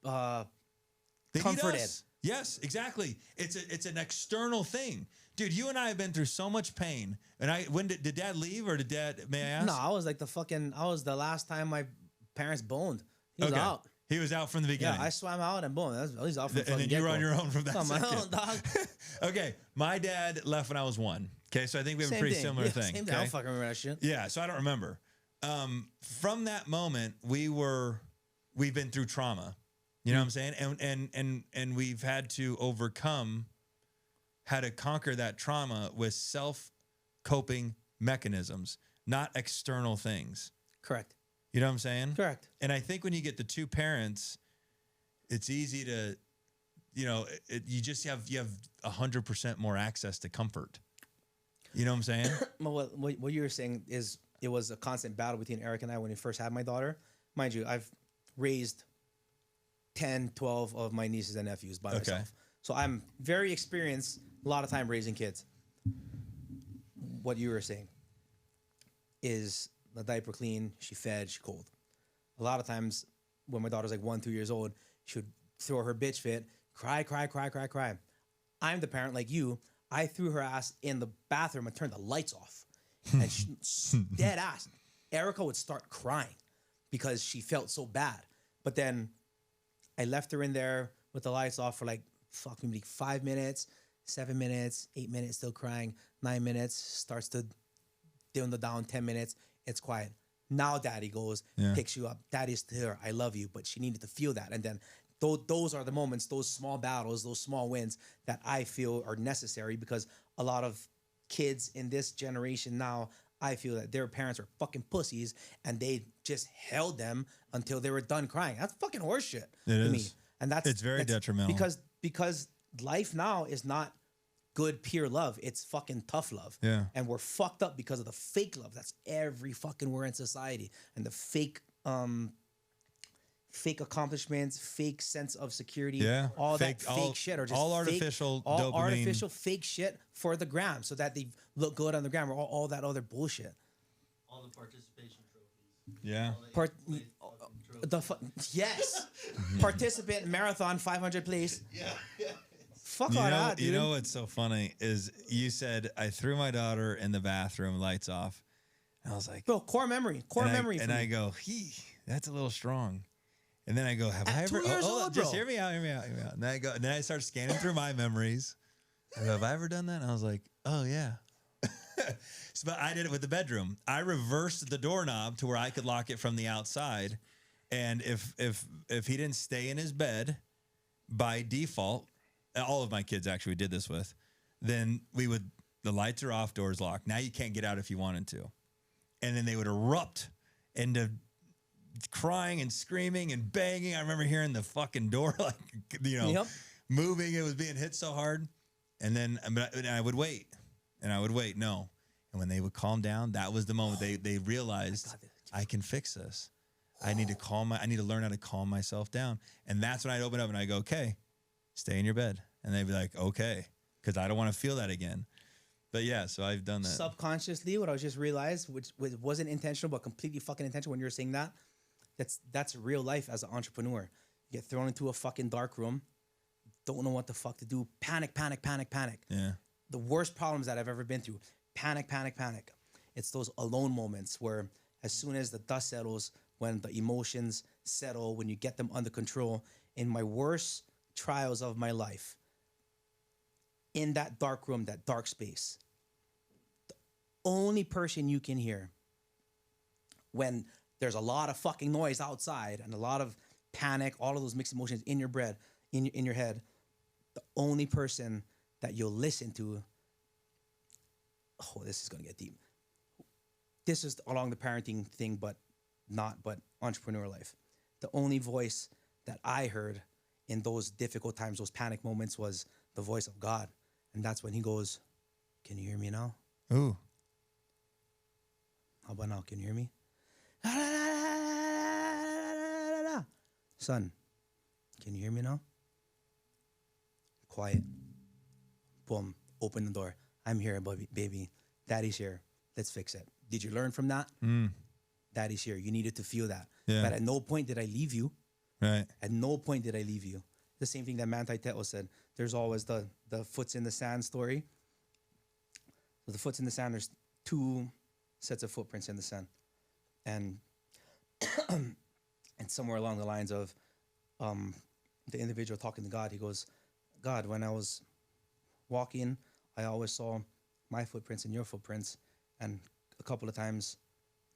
they comforted. Yes, exactly. It's an external thing. Dude, you and I have been through so much pain. And when did Dad leave or did Dad, may I ask? No, I was the last time my parents boned. He was out. He was out from the beginning. Yeah, I swam out and boom. He's out from the And then you were on your own from that on my second. own, dog. Okay, my dad left when I was 1. Okay, so I think we have a pretty similar thing. Same thing. I don't fucking remember that shit. Yeah, so I don't remember. From that moment, we've been through trauma. You know what I'm saying? And we've had to overcome how to conquer that trauma with self-coping mechanisms, not external things. Correct. You know what I'm saying? Correct. And I think when you get the two parents, it's easy to, you have 100% more access to comfort. You know what I'm saying? Well, what you were saying is it was a constant battle between Eric and I when we first had my daughter. Mind you, I've raised 10, 12 of my nieces and nephews by myself. So I'm very experienced a lot of time raising kids. What you were saying is the diaper clean, she fed, she cold. A lot of times when my daughter's like 1, 2 years old, she would throw her bitch fit, cry. I'm the parent like you. I threw her ass in the bathroom and turned the lights off. And she, dead ass. Erica would start crying because she felt so bad. But then I left her in there with the lights off for maybe 5 minutes, 7 minutes, 8 minutes, still crying, 9 minutes, starts to dim the down, 10 minutes, it's quiet. Now daddy goes, picks you up. Daddy's to her, I love you, but she needed to feel that. And then those are the moments, those small battles, those small wins that I feel are necessary because a lot of kids in this generation now, I feel that their parents are fucking pussies and they just held them until they were done crying. That's fucking horseshit to me. And it's very detrimental because life now is not good pure love. It's fucking tough love. Yeah. And we're fucked up because of the fake love that's everywhere in society and the fake fake accomplishments, fake sense of security, Yeah. all that fake shit, or just all fake, artificial all dopamine. artificial fake shit for the gram, so that they look good on the gram, or all that other bullshit. All the participation trophies. Yeah. Yes, participant marathon 500 place. Yeah. Fuck all that, dude. You know what's so funny is you said I threw my daughter in the bathroom, lights off, and I was like, bro, core memory. And I go, that's a little strong. And then I go, have I ever? 2 years old, just bro. hear me out. And then I go, and then I start scanning through my memories. I go, have I ever done that? And I was like, oh yeah. But I did it with the bedroom. I reversed the doorknob to where I could lock it from the outside. And if he didn't stay in his bed by default, all of my kids actually did this with, then the lights are off, doors locked. Now you can't get out if you wanted to. And then they would erupt into crying and screaming and banging. I remember hearing the fucking door, moving. It was being hit so hard. And then I would wait. And I would wait. No. And when they would calm down, that was the moment they realized, I can fix this. I need to learn how to calm myself down. And that's when I'd open up and I go, okay, stay in your bed. And they'd be like, okay, because I don't want to feel that again. But yeah, so I've done that. Subconsciously, what I just realized, which wasn't intentional, but completely fucking intentional when you were saying that, that's real life as an entrepreneur. You get thrown into a fucking dark room, don't know what the fuck to do, panic. Yeah. The worst problems that I've ever been through, panic. It's those alone moments where as soon as the dust settles, when the emotions settle, when you get them under control, in my worst trials of my life, in that dark room, that dark space, the only person you can hear when there's a lot of fucking noise outside and a lot of panic, all of those mixed emotions in your head, the only person that you'll listen to, this is going to get deep. This is along the parenting thing, but entrepreneur life. The only voice that I heard in those difficult times, those panic moments, was the voice of God. And that's when he goes, can you hear me now? Ooh. How about now? Can you hear me? Son, can you hear me now? Quiet. Boom. Open the door. I'm here, baby. Daddy's here. Let's fix it. Did you learn from that? Daddy's here. You needed to feel that. Yeah. But at no point did I leave you. Right. At no point did I leave you. The same thing that Manti Te'o said. There's always the foots in the sand story. So the foots in the sand, there's 2 sets of footprints in the sand. And and somewhere along the lines of the individual talking to God, he goes, God, when I was walking, I always saw my footprints and your footprints. And a couple of times,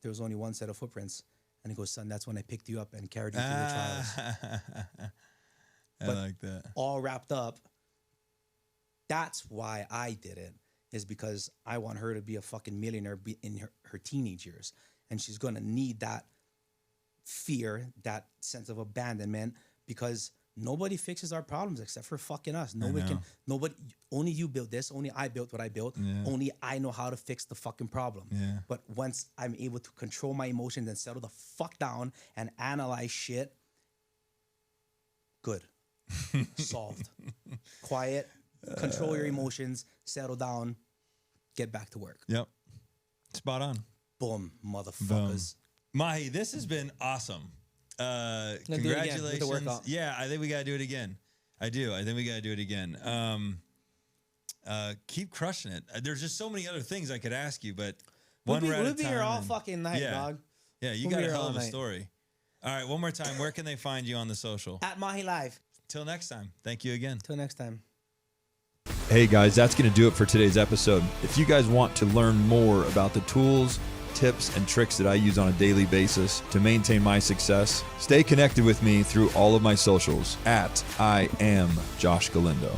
there was only one set of footprints. And he goes, son, that's when I picked you up and carried you through the trials. I like that. All wrapped up. That's why I did it, is because I want her to be a fucking millionaire in her teenage years. And she's going to need that fear, that sense of abandonment, because nobody fixes our problems except for fucking us. Only you built this. Only I built what I built. Yeah. Only I know how to fix the fucking problem. Yeah. But once I'm able to control my emotions and settle the fuck down and analyze shit, good. Solved. Quiet. Control your emotions. Settle down. Get back to work. Yep. Spot on. Boom, motherfuckers. Mahi, this has been awesome. Congratulations. Yeah, I think we got to do it again. I do. I think we got to do it again. Keep crushing it. There's just so many other things I could ask you, but we'll be here all fucking night, dog. Yeah, you got a hell of a story. All right, one more time. Where can they find you on the social? At Mahi Live. Till next time. Thank you again. Till next time. Hey guys, that's going to do it for today's episode. If you guys want to learn more about the tools, tips, and tricks that I use on a daily basis to maintain my success, stay connected with me through all of my socials at I am Josh Galindo.